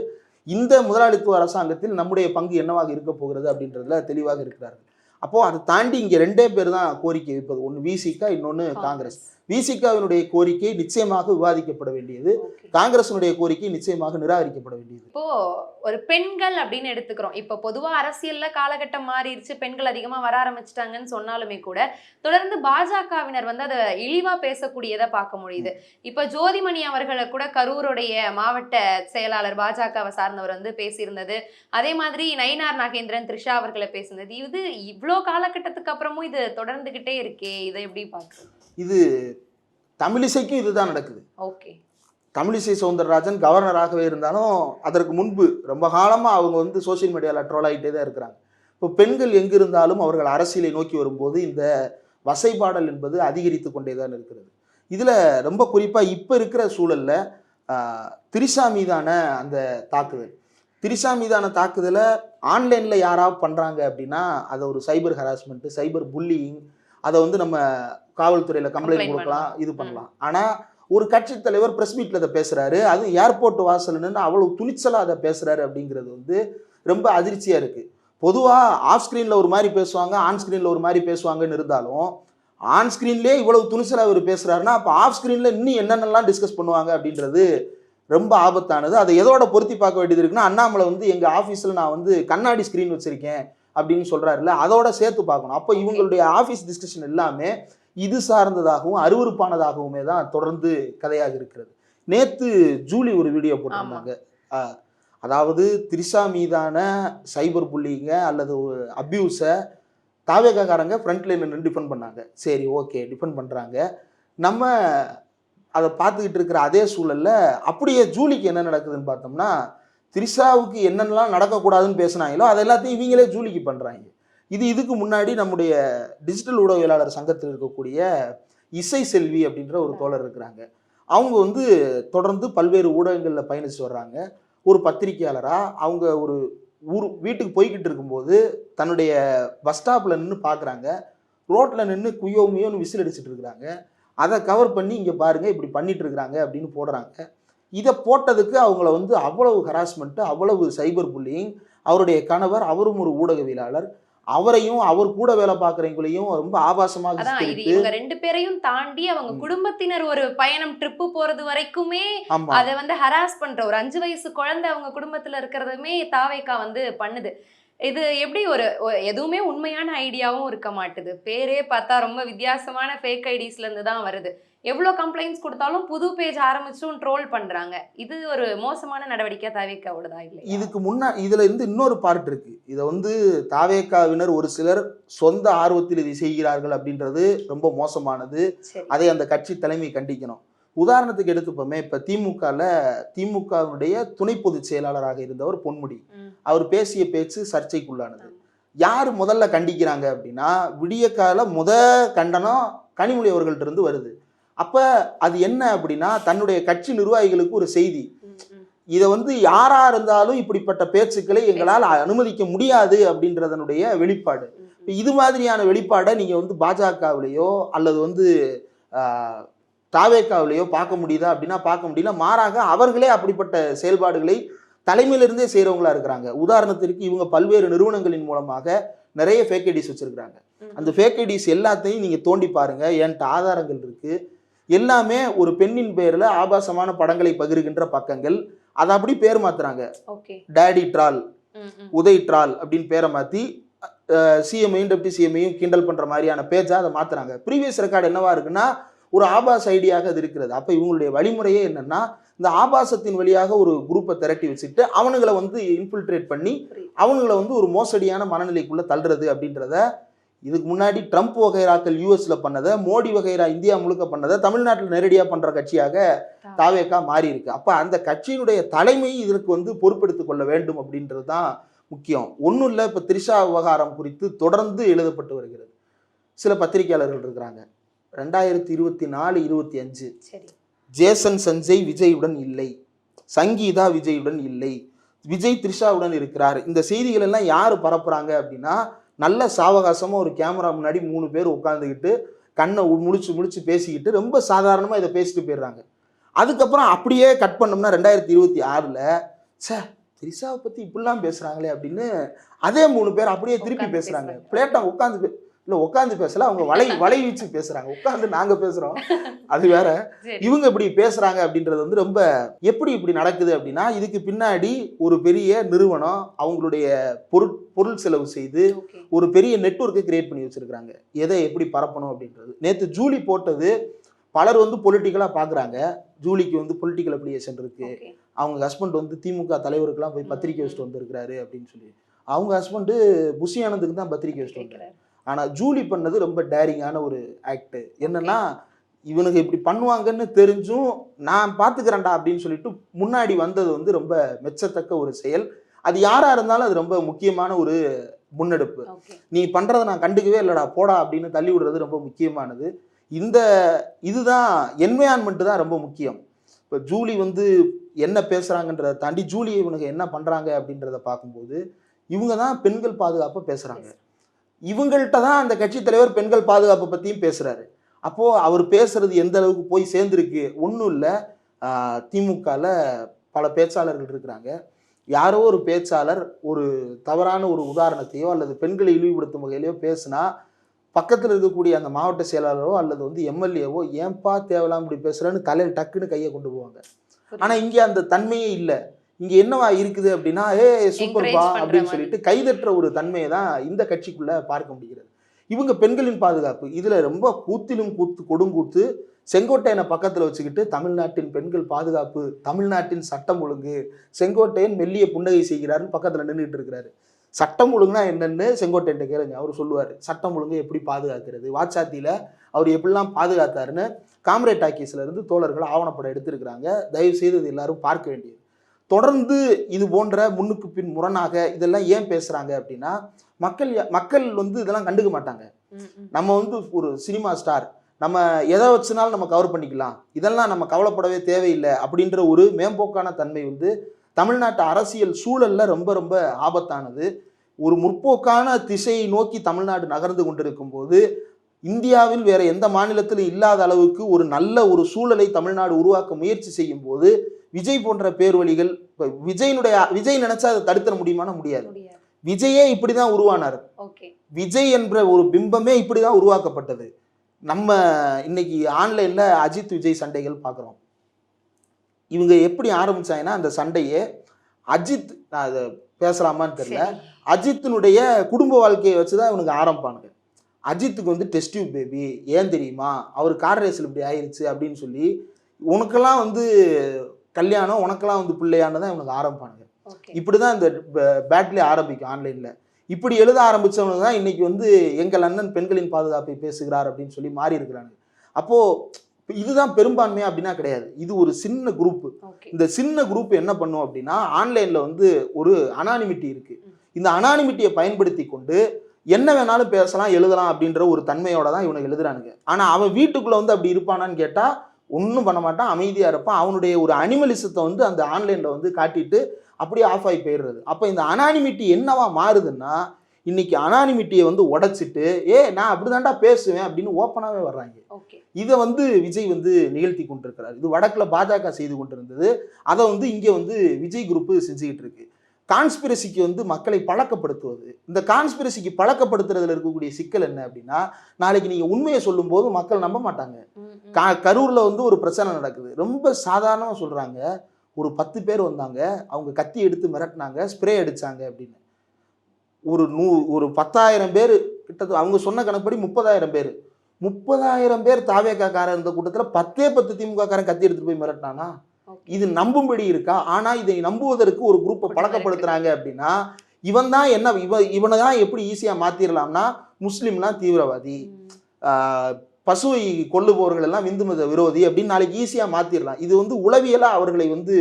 இந்த முதலாளித்துவ அரசாங்கத்தில் நம்முடைய பங்கு என்னவாக இருக்க போகிறது அப்படின்றதுல தெளிவாக இருக்கிறார்கள். அப்போது அதை தாண்டி இங்கே 2 பேர் தான் கோரிக்கை வைப்பது. ஒன்று விசிக, இன்னொன்று காங்கிரஸ். விசிகாவினுடைய கோரிக்கை நிச்சயமாக விவாதிக்கப்பட வேண்டியது, காங்கிரசினுடைய கோரிக்கை நிச்சயமாக நிராகரிக்கப்பட வேண்டியது. இப்போ ஒரு பெண்கள் அப்படின்னு எடுத்துக்கிறோம். இப்போ பொதுவா அரசியல்ல காலகட்டம் மாறிடுச்சு, பெண்கள் அதிகமா வர ஆரம்பிச்சிட்டாங்கன்னு சொன்னாலுமே கூட தொடர்ந்து பாஜகவினர் வந்து அதை இழிவா பேசக்கூடியதை பார்க்க முடியுது. இப்போ ஜோதிமணி அவர்களை கூட கரூருடைய மாவட்ட செயலாளர் பாஜகவை சார்ந்தவர் வந்து பேசியிருந்தது. அதே மாதிரி நயினார் நாகேந்திரன் த்ரிஷா அவர்களை பேசினது. இது இவ்வளோ காலகட்டத்துக்கு அப்புறமும் இது தொடர்ந்துகிட்டே இருக்கே, இதை எப்படி பார்க்குறது? இது தமிழிசைக்கும் இதுதான் நடக்குது. ஓகே. தமிழிசை சவுந்தரராஜன் கவர்னராகவே இருந்தாலும் அதற்கு முன்பு ரொம்ப காலமாக அவங்க வந்து சோசியல் மீடியாவில் ட்ரோல் ஆகிட்டே தான் இருக்கிறாங்க. இப்போ பெண்கள் எங்கிருந்தாலும் அவர்கள் அரசியலை நோக்கி வரும்போது இந்த வசைபாடல் என்பது அதிகரித்து கொண்டே தான் இருக்கிறது. இதில் ரொம்ப குறிப்பாக இப்போ இருக்கிற சூழலில் திரிஷா மீதான அந்த தாக்குதல், திரிஷா மீதான தாக்குதலை ஆன்லைனில் யாராவது பண்ணுறாங்க அப்படின்னா அதை ஒரு சைபர் ஹராஸ்மெண்ட்டு, சைபர் புல்லிங், அதை வந்து நம்ம காவல்துறையில் கம்ப்ளைண்ட் கொடுக்கலாம், இது பண்ணலாம். ஆனால் ஒரு கட்சி தலைவர் பிரஸ் மீட்டில் அதை பேசுகிறாரு, அதுவும் ஏர்போர்ட் வாசல்னு அவ்வளோ துணிச்சலாக அதை பேசுகிறாரு அப்படிங்கிறது வந்து ரொம்ப அதிர்ச்சியாக இருக்குது. பொதுவாக ஆஃப் ஸ்க்ரீனில் ஒரு மாதிரி பேசுவாங்க, ஆன் ஸ்க்ரீனில் ஒரு மாதிரி பேசுவாங்கன்னு இருந்தாலும் ஆன் ஸ்க்ரீன்லேயே இவ்வளவு துணிச்சலாக அவர் பேசுகிறாருன்னா அப்போ ஆஃப் ஸ்க்ரீனில் இன்னும் என்னென்னலாம் டிஸ்கஸ் பண்ணுவாங்க அப்படின்றது ரொம்ப ஆபத்தானது. அதை எதோட பொருத்தி பார்க்க வேண்டியது இருக்குன்னா, அண்ணாமலை வந்து எங்கள் ஆஃபீஸில் நான் வந்து கண்ணாடி ஸ்க்ரீன் வச்சுருக்கேன் அப்படின்னு சொல்கிறாருல்ல, அதோட சேர்த்து பார்க்கணும். அப்போ இவங்களுடைய ஆஃபீஸ் டிஸ்கஷன் எல்லாமே இது சார்ந்ததாகவும் அருவருப்பானதாகவுமே தான் தொடர்ந்து கதையாக இருக்கிறது. நேற்று ஜூலி ஒரு வீடியோ போட்டிருந்தாங்க. அதாவது திரிஷா மீதான சைபர் புல்லிங்க அல்லது ஒரு அப்யூஸை தாவேகாரங்க ஃப்ரண்ட் லைனில் நின்று டிஃபெண்ட் பண்ணாங்க. சரி, ஓகே, டிஃபெண்ட் பண்ணுறாங்க. நம்ம அதை பார்த்துக்கிட்டு இருக்கிற அதே சூழலில் அப்படியே ஜூலிக்கு என்ன நடக்குதுன்னு பார்த்தோம்னா, திரிஷாவுக்கு என்னென்னலாம் நடக்கக்கூடாதுன்னு பேசுனாங்களோ அது எல்லாத்தையும் இவங்களே ஜூலிக்கு பண்ணுறாங்க. இதுக்கு முன்னாடி நம்முடைய டிஜிட்டல் ஊடகவியலாளர் சங்கத்தில் இருக்கக்கூடிய இசை செல்வி அப்படின்ற ஒரு தோழர் இருக்கிறாங்க. அவங்க வந்து தொடர்ந்து பல்வேறு ஊடகங்களில் பயணிச்சு வர்றாங்க. ஒரு பத்திரிகையாளராக அவங்க ஒரு வீட்டுக்கு போய்கிட்டு இருக்கும்போது தன்னுடைய பஸ் ஸ்டாப்பில் நின்று பார்க்குறாங்க. ரோட்டில் நின்று குயோமியோன்னு விசில் அடிச்சுட்டு இருக்கிறாங்க. அதை கவர் பண்ணி இங்கே பாருங்கள் இப்படி பண்ணிட்டு இருக்கிறாங்க அப்படின்னு போடுறாங்க. இதை போட்டதுக்கு அவங்கள வந்து அவ்வளவு ஹராஸ்மெண்ட்டு, அவ்வளவு சைபர் புல்லிங். அவருடைய கணவர், அவரும் ஒரு ஊடகவியலாளர், அவரையும் அவர் கூட வேலை பார்க்குறவங்களையும் ரொம்ப ஆபாசமாக இவங்க 2 பேரையும் தாண்டி அவங்க குடும்பத்தினர் ஒரு பயணம் ட்ரிப்பு போறது வரைக்குமே அதை வந்து ஹராஸ் பண்ற ஒரு 5 வயசு குழந்தை அவங்க குடும்பத்துல இருக்கிறதுமே தாவேகா வந்து பண்ணுது. இது எப்படி ஒரு எதுவுமே உண்மையான ஐடியாவும் இருக்க மாட்டுது. பேரே பார்த்தா ரொம்ப வித்தியாசமான ஃபேக் ஐடிஸ்ல இருந்து தான் வருது. எவ்வளோ கம்ப்ளைண்ட்ஸ் கொடுத்தாலும் புது பேஜ் ஆரம்பிச்சும் ட்ரோல் பண்றாங்க. இது ஒரு மோசமான நடவடிக்கை தாவேகாவோடதா இல்லை? இதுக்கு இதுல இருந்து இன்னொரு பார்ட் இருக்கு. இதை வந்து தாவேகாவினர் ஒரு சிலர் சொந்த ஆர்வத்தில் இதை செய்கிறார்கள் அப்படின்றது ரொம்ப மோசமானது. அதை அந்த கட்சி தலைமை கண்டிக்கணும். உதாரணத்துக்கு எடுத்துப்போமே, இப்ப திமுகவுடைய துணை பொதுச் செயலாளராக இருந்தவர் பொன்முடி, அவர் பேசிய பேச்சு சர்ச்சைக்குள்ளானது. யார் முதல்ல கண்டிக்கிறாங்க அப்படின்னா, விடியக்கால கண்டனம் கனிமொழி அவர்கள்ட்ட இருந்து வருது. அப்ப அது என்ன அப்படின்னா, தன்னுடைய கட்சி நிர்வாகிகளுக்கு ஒரு செய்தி, இதை வந்து யாரா இருந்தாலும் இப்படிப்பட்ட பேச்சுக்களை எங்களால் அனுமதிக்க முடியாது அப்படின்றதனுடைய வெளிப்பாடு. இது மாதிரியான வெளிப்பாடை நீங்க வந்து பாஜகவிலேயோ அல்லது வந்து தாவேகாவிலேயோ பார்க்க முடியுதா அப்படின்னா பார்க்க முடியல. மாறாக அவர்களே அப்படிப்பட்ட செயல்பாடுகளை தலைமையிலிருந்தே செய்கிறவங்களா இருக்கிறாங்க. உதாரணத்திற்கு இவங்க பல்வேறு நிறுவனங்களின் மூலமாக நிறைய ஃபேக் ஐடிஸ் வச்சிருக்கிறாங்க. அந்த ஃபேக் ஐடிஸ் எல்லாத்தையும் நீங்க தோண்டி பாருங்க, என்கிட்ட ஆதாரங்கள் இருக்கு. எல்லாமே ஒரு பெண்ணின் பெயர்ல ஆபாசமான படங்களை பகிர்கின்ற பக்கங்கள். அதை அப்படி பேர் மாத்துறாங்க. டேடி ட்ரால், உதய் ட்ரால் அப்படின்னு பேரை மாத்தி சிஎம்ஐயும் டெப்டி சிஎம்ஐயும் கிண்டல் பண்ற மாதிரியான பேஜா அதை மாத்துறாங்க. ப்ரீவியஸ் ரெக்கார்டு என்னவா இருக்குன்னா ஒரு ஆபாச ஐடியாக அது இருக்கிறது. அப்ப இவங்களுடைய வழிமுறையே என்னன்னா, இந்த ஆபாசத்தின் வழியாக ஒரு குரூப்பை திரட்டி வச்சுட்டு அவனுங்களை வந்து இன்ஃபில்ட்ரேட் பண்ணி அவனுங்களை வந்து ஒரு மோசடியான மனநிலைக்குள்ள தள்ளுறது அப்படின்றத இதுக்கு முன்னாடி ட்ரம்ப் வகைராக்கள் யூஎஸ்ல பண்ணதை, மோடி வகைரா இந்தியா முழுக்க பண்ணதை தமிழ்நாட்டில் நேரடியாக பண்ற கட்சியாக தாவேகா மாறி இருக்கு. அப்ப அந்த கட்சியினுடைய தலைமை இதற்கு வந்து பொறுப்பெடுத்துக் கொள்ள வேண்டும் அப்படின்றது தான் முக்கியம். ஒன்றும் இல்லை, இப்போ திரிஷா விவகாரம் குறித்து தொடர்ந்து எழுதப்பட்டு வருகிறது. சில பத்திரிகையாளர்கள் இருக்கிறாங்க, 2024, 25 ஜேசன் சஞ்சய் விஜயுடன் இல்லை, சங்கீதா விஜயுடன் இல்லை, விஜய் த்ரிஷாவுடன் இருக்கிறார். இந்த செய்திகள் எல்லாம் யார் பரப்புறாங்க அப்படின்னா, நல்ல சாவகாசமாக ஒரு கேமரா முன்னாடி 3 பேர் உட்காந்துக்கிட்டு கண்ணை முழிச்சு பேசிக்கிட்டு ரொம்ப சாதாரணமாக இதை பேசிட்டு போயிடுறாங்க. அதுக்கப்புறம் அப்படியே கட் பண்ணோம்னா 2026 சே த்ரிஷாவை பற்றி இப்படிலாம் பேசுகிறாங்களே அப்படின்னு அதே 3 பேர் அப்படியே திருப்பி பேசுகிறாங்க. பிளேட்டாக உட்காந்து பேசல, அவங்க வலை வீச்சு பேசுறாங்க. உட்காந்து நாங்க பேசுறோம், அது வேற. இவங்க இப்படி பேசுறாங்க அப்படின்றது வந்து ரொம்ப எப்படி இப்படி நடக்குது அப்படின்னா, இதுக்கு பின்னாடி ஒரு பெரிய நிறுவனம் அவங்களுடைய பொருள் செலவு செய்து ஒரு பெரிய நெட்வொர்க்கை கிரியேட் பண்ணி வச்சிருக்காங்க, எதை எப்படி பரப்பணும் அப்படின்றது. நேற்று ஜூலி போட்டது பலர் வந்து பொலிட்டிக்கலா பாக்குறாங்க. ஜூலிக்கு வந்து பொலிட்டிக்கல் அப்ளிகேஷன் இருக்கு, அவங்க ஹஸ்பண்ட் வந்து திமுக தலைவருக்கெல்லாம் போய் பத்திரிக்கை வச்சுட்டு வந்திருக்கிறாரு அப்படின்னு சொல்லி. அவங்க ஹஸ்பண்ட் புஷி ஆனந்துக்கு தான் பத்திரிக்கை வச்சுட்டு வந்தாரு. ஆனால் ஜூலி பண்ணது ரொம்ப டேரிங்கான ஒரு ஆக்ட். என்னன்னா, இவனுக்கு இப்படி பண்ணுவாங்கன்னு தெரிஞ்சும் நான் பார்த்துக்கிறேன்டா அப்படின்னு சொல்லிட்டு முன்னாடி வந்தது வந்து ரொம்ப மெச்சத்தக்க ஒரு செயல். அது யாராக இருந்தாலும் அது ரொம்ப முக்கியமான ஒரு முன்னெடுப்பு. நீ பண்ணுறதை நான் கண்டுக்கவே இல்லைடா போடா அப்படின்னு தள்ளி விடுறது ரொம்ப முக்கியமானது. இதுதான் என்வையான்மெண்ட் தான் ரொம்ப முக்கியம். இப்போ ஜூலி வந்து என்ன பேசுகிறாங்கன்றதை தாண்டி ஜூலி இவனுக்கு என்ன பண்ணுறாங்க அப்படின்றத பார்க்கும்போது இவங்க தான் பெண்கள் பாதுகாப்பை பேசுகிறாங்க. இவங்கள்ட்ட தான் அந்த கட்சி தலைவர் பெண்கள் பாதுகாப்பை பற்றியும் பேசுகிறாரு. அப்போது அவர் பேசுறது எந்த அளவுக்கு போய் சேர்ந்துருக்கு? ஒன்றும் இல்லை, திமுகவில் பல பேச்சாளர்கள் இருக்கிறாங்க. யாரோ ஒரு பேச்சாளர் ஒரு தவறான ஒரு உதாரணத்தையோ அல்லது பெண்களை இழிவுபடுத்தும் வகையிலையோ பேசுனா பக்கத்தில் இருக்கக்கூடிய அந்த மாவட்ட செயலாளரோ அல்லது வந்து எம்எல்ஏவோ ஏன்பா தேவையில்லாம இப்படி பேசுகிறேன்னு தலையில் டக்குன்னு கையை கொண்டு போவாங்க. ஆனால் இங்கே அந்த தன்மையே இல்லை. இங்கே என்னவா இருக்குது அப்படின்னா, சூப்பர்பா அப்படின்னு சொல்லிட்டு கைதற்ற ஒரு தன்மையை தான் இந்த கட்சிக்குள்ள பார்க்க முடிகிறது. இவங்க பெண்களின் பாதுகாப்பு இதுல ரொம்ப கூத்திலும் கொடுங்கூத்து. செங்கோட்டையனை பக்கத்துல வச்சுக்கிட்டு தமிழ்நாட்டின் பெண்கள் பாதுகாப்பு, தமிழ்நாட்டின் சட்டம் ஒழுங்கு, செங்கோட்டையன் மெல்லிய புன்னகை செய்கிறாருன்னு பக்கத்துல நின்றுட்டு இருக்கிறாரு. சட்டம் ஒழுங்குனா என்னன்னு செங்கோட்டையன் கேளுங்க, அவர் சொல்லுவார். சட்டம் ஒழுங்கு எப்படி பாதுகாக்கிறது, வாச்சாத்தியில அவர் எப்படிலாம் பாதுகாத்தாருன்னு காம்ரேட் டாக்கீஸ்ல இருந்து தோழர்கள் ஆவணப்படம் எடுத்திருக்கிறாங்க. தயவு செய்து இது எல்லாரும் பார்க்க வேண்டியது. தொடர்ந்து இது போன்ற முன்னுக்கு பின் முரணாக இதெல்லாம் ஏன் பேசுறாங்க அப்படின்னா, மக்கள் வந்து இதெல்லாம் கண்டுக்க மாட்டாங்க. நம்ம வந்து ஒரு சினிமா ஸ்டார், நம்ம எதை வச்சுனாலும் நம்ம கவர் பண்ணிக்கலாம், இதெல்லாம் நம்ம கவலைப்படவே தேவையில்லை அப்படின்ற ஒரு மேம்போக்கான தன்மை வந்து தமிழ்நாட்டு அரசியல் சூழல்ல ரொம்ப ரொம்ப ஆபத்தானது. ஒரு முற்போக்கான திசையை நோக்கி தமிழ்நாடு நகர்ந்து கொண்டிருக்கும் போது இந்தியாவில் வேற எந்த மாநிலத்திலும் இல்லாத அளவுக்கு ஒரு நல்ல ஒரு சூழலை தமிழ்நாடு உருவாக்க முயற்சி செய்யும் போது விஜய் போன்ற பேர்வழிகள், விஜய் நினைச்சா அதை தடுத்துட முடியுமானா முடியாது. விஜயே இப்படிதான் உருவானார். விஜய் என்ற ஒரு பிம்பமே இப்படிதான் உருவாக்கப்பட்டது. நம்ம இன்னைக்கு ஆன்லைன்ல அஜித் விஜய் சண்டைகள் பார்க்குறோம். இவங்க எப்படி ஆரம்பிச்சாங்கன்னா, அந்த சண்டையே அஜித், நான் அதை பேசலாமான்னு தெரியல, அஜித்தினுடைய குடும்ப வாழ்க்கையை வச்சுதான் இவனுக்கு ஆரம்பிப்பானுங்க. அஜித்துக்கு வந்து டெஸ்ட் டியூப் பேபி, ஏன் தெரியுமா, அவர் கார் ரேஸில் இப்படி ஆயிடுச்சு அப்படின்னு சொல்லி உனக்கெல்லாம் வந்து கல்யாணம், உனக்கெல்லாம் வந்து பிள்ளையானு தான் இவனுக்கு ஆரம்பிப்பானுங்க. இப்படிதான் இந்த பேட்லேயே ஆரம்பிக்கும் ஆன்லைன்ல. இப்படி எழுத ஆரம்பிச்சவங்க தான் இன்னைக்கு வந்து எங்கள் அண்ணன் பெண்களின் பாதுகாப்பை பேசுகிறார் அப்படின்னு சொல்லி மாறி இருக்கிறாங்க. அப்போ இதுதான் பெரும்பான்மையா அப்படின்னா கிடையாது, இது ஒரு சின்ன குரூப். இந்த சின்ன குரூப் என்ன பண்ணும் அப்படின்னா, ஆன்லைன்ல வந்து ஒரு அனானிமிட்டி இருக்கு. இந்த அனானிமிட்டியை பயன்படுத்தி கொண்டு என்ன வேணாலும் பேசலாம் எழுதலாம் அப்படின்ற ஒரு தன்மையோட தான் இவனை எழுதுறானுங்க. ஆனா அவன் வீட்டுக்குள்ள வந்து அப்படி இருப்பானான்னு கேட்டா ஒன்றும் பண்ண மாட்டான், அமைதியா இருப்பான். அவனுடைய ஒரு அனிமலிசத்தை வந்து அந்த ஆன்லைன்ல வந்து காட்டிட்டு அப்படியே ஆஃப் ஆகி போயிடுறது. அப்போ இந்த அனானிமிட்டி என்னவா மாறுதுன்னா, இன்னைக்கு அனானிமிட்டியை வந்து உடைச்சிட்டு நான் அப்படிதான்டா பேசுவேன் அப்படின்னு ஓப்பனாவே வர்றாங்க. இதை வந்து விஜய் வந்து நிகழ்த்தி கொண்டிருக்கிறார். இது வடக்குல பாஜக செய்து கொண்டிருந்தது, அதை வந்து இங்கே வந்து விஜய் குரூப் செஞ்சுக்கிட்டு இருக்கு. கான்ஸ்பிரசிக்கு வந்து மக்களை பழக்கப்படுத்துவது. இந்த கான்ஸ்பிரசிக்கு பழக்கப்படுத்துறதுல இருக்கக்கூடிய சிக்கல் என்ன அப்படின்னா, நாளைக்கு நீங்க உண்மையை சொல்லும் போது மக்கள் நம்ப மாட்டாங்க. கரூர்ல வந்து ஒரு பிரச்சனை நடக்குது, ரொம்ப சாதாரணமா சொல்றாங்க, ஒரு 10 பேர் வந்தாங்க, அவங்க கத்தி எடுத்து மிரட்டினாங்க, ஸ்ப்ரே அடிச்சாங்க அப்படின்னு. ஒரு 10,000 பேர் கிட்டத்தட்ட அவங்க சொன்ன கணக்குப்படி 30,000 பேர் தாவேக்காரன் இருந்த கூட்டத்தில் 10 திமுக காரன் கத்தி எடுத்துட்டு போய் மிரட்டினானா? இது நம்பும்படி இருக்கா? ஆனா இதை நம்புவதற்கு ஒரு குரூப்பை பழக்கப்படுத்துறாங்க அப்படின்னா, இவன் தான் என்ன இவனை தான் எப்படி ஈஸியா மாத்திரலாம்னா, முஸ்லீம்னா தீவிரவாதி, பசுவை கொல்லுபவர்கள் எல்லாம் இந்து மத விரோதி அப்படின்னு நாளைக்கு ஈஸியா மாத்திரலாம். இது வந்து உளவியலா அவர்களை வந்து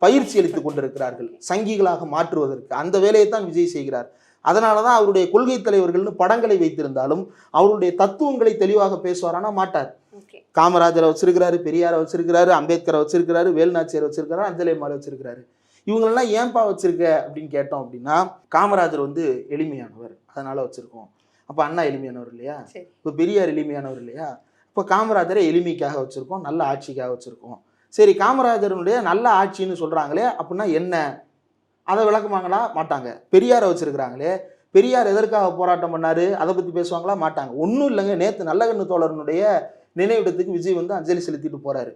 பயிற்சி அளித்துக் கொண்டிருக்கிறார்கள் சங்கிகளாக மாற்றுவதற்கு. அந்த வேலையை தான் விஜய் செய்கிறார். அதனாலதான் அவருடைய கொள்கை தலைவர்கள்னு படங்களை வைத்திருந்தாலும் அவருடைய தத்துவங்களை தெளிவாக பேசுவாரானா மாட்டார். காமராஜரை வச்சிருக்கிறாரு, பெரியாரை வச்சிருக்கிறாரு, அம்பேத்கரை வச்சிருக்கிறாரு, வேலுநாச்சியாரை வச்சிருக்கிறாரு, அஞ்சலி அம்மாவை வச்சிருக்கிறாரு. இவங்களெல்லாம் ஏன்பா வச்சிருக்க அப்படின்னு கேட்டோம் அப்படின்னா, காமராஜர் வந்து எளிமையானவர் அதனால வச்சிருக்கோம். அப்ப அண்ணா எளிமையானவர் இல்லையா? இப்ப பெரியார் எளிமையானவர் இல்லையா? இப்ப காமராஜரை எளிமைக்காக வச்சிருக்கோம், நல்ல ஆட்சிக்காக வச்சிருக்கோம். சரி, காமராஜருடைய நல்ல ஆட்சின்னு சொல்றாங்களே அப்படின்னா என்ன, அதை விளக்குவாங்களா? மாட்டாங்க. பெரியாரை வச்சிருக்கிறாங்களே, பெரியார் எதற்காக போராட்டம் பண்ணாரு, அதை பத்தி பேசுவாங்களா? மாட்டாங்க. ஒன்றும் இல்லைங்க, நேற்று நல்லகண்ணு தோழரனுடைய நினைவிடத்துக்கு விஜய் வந்து அஞ்சலி செலுத்திட்டு போறாரு.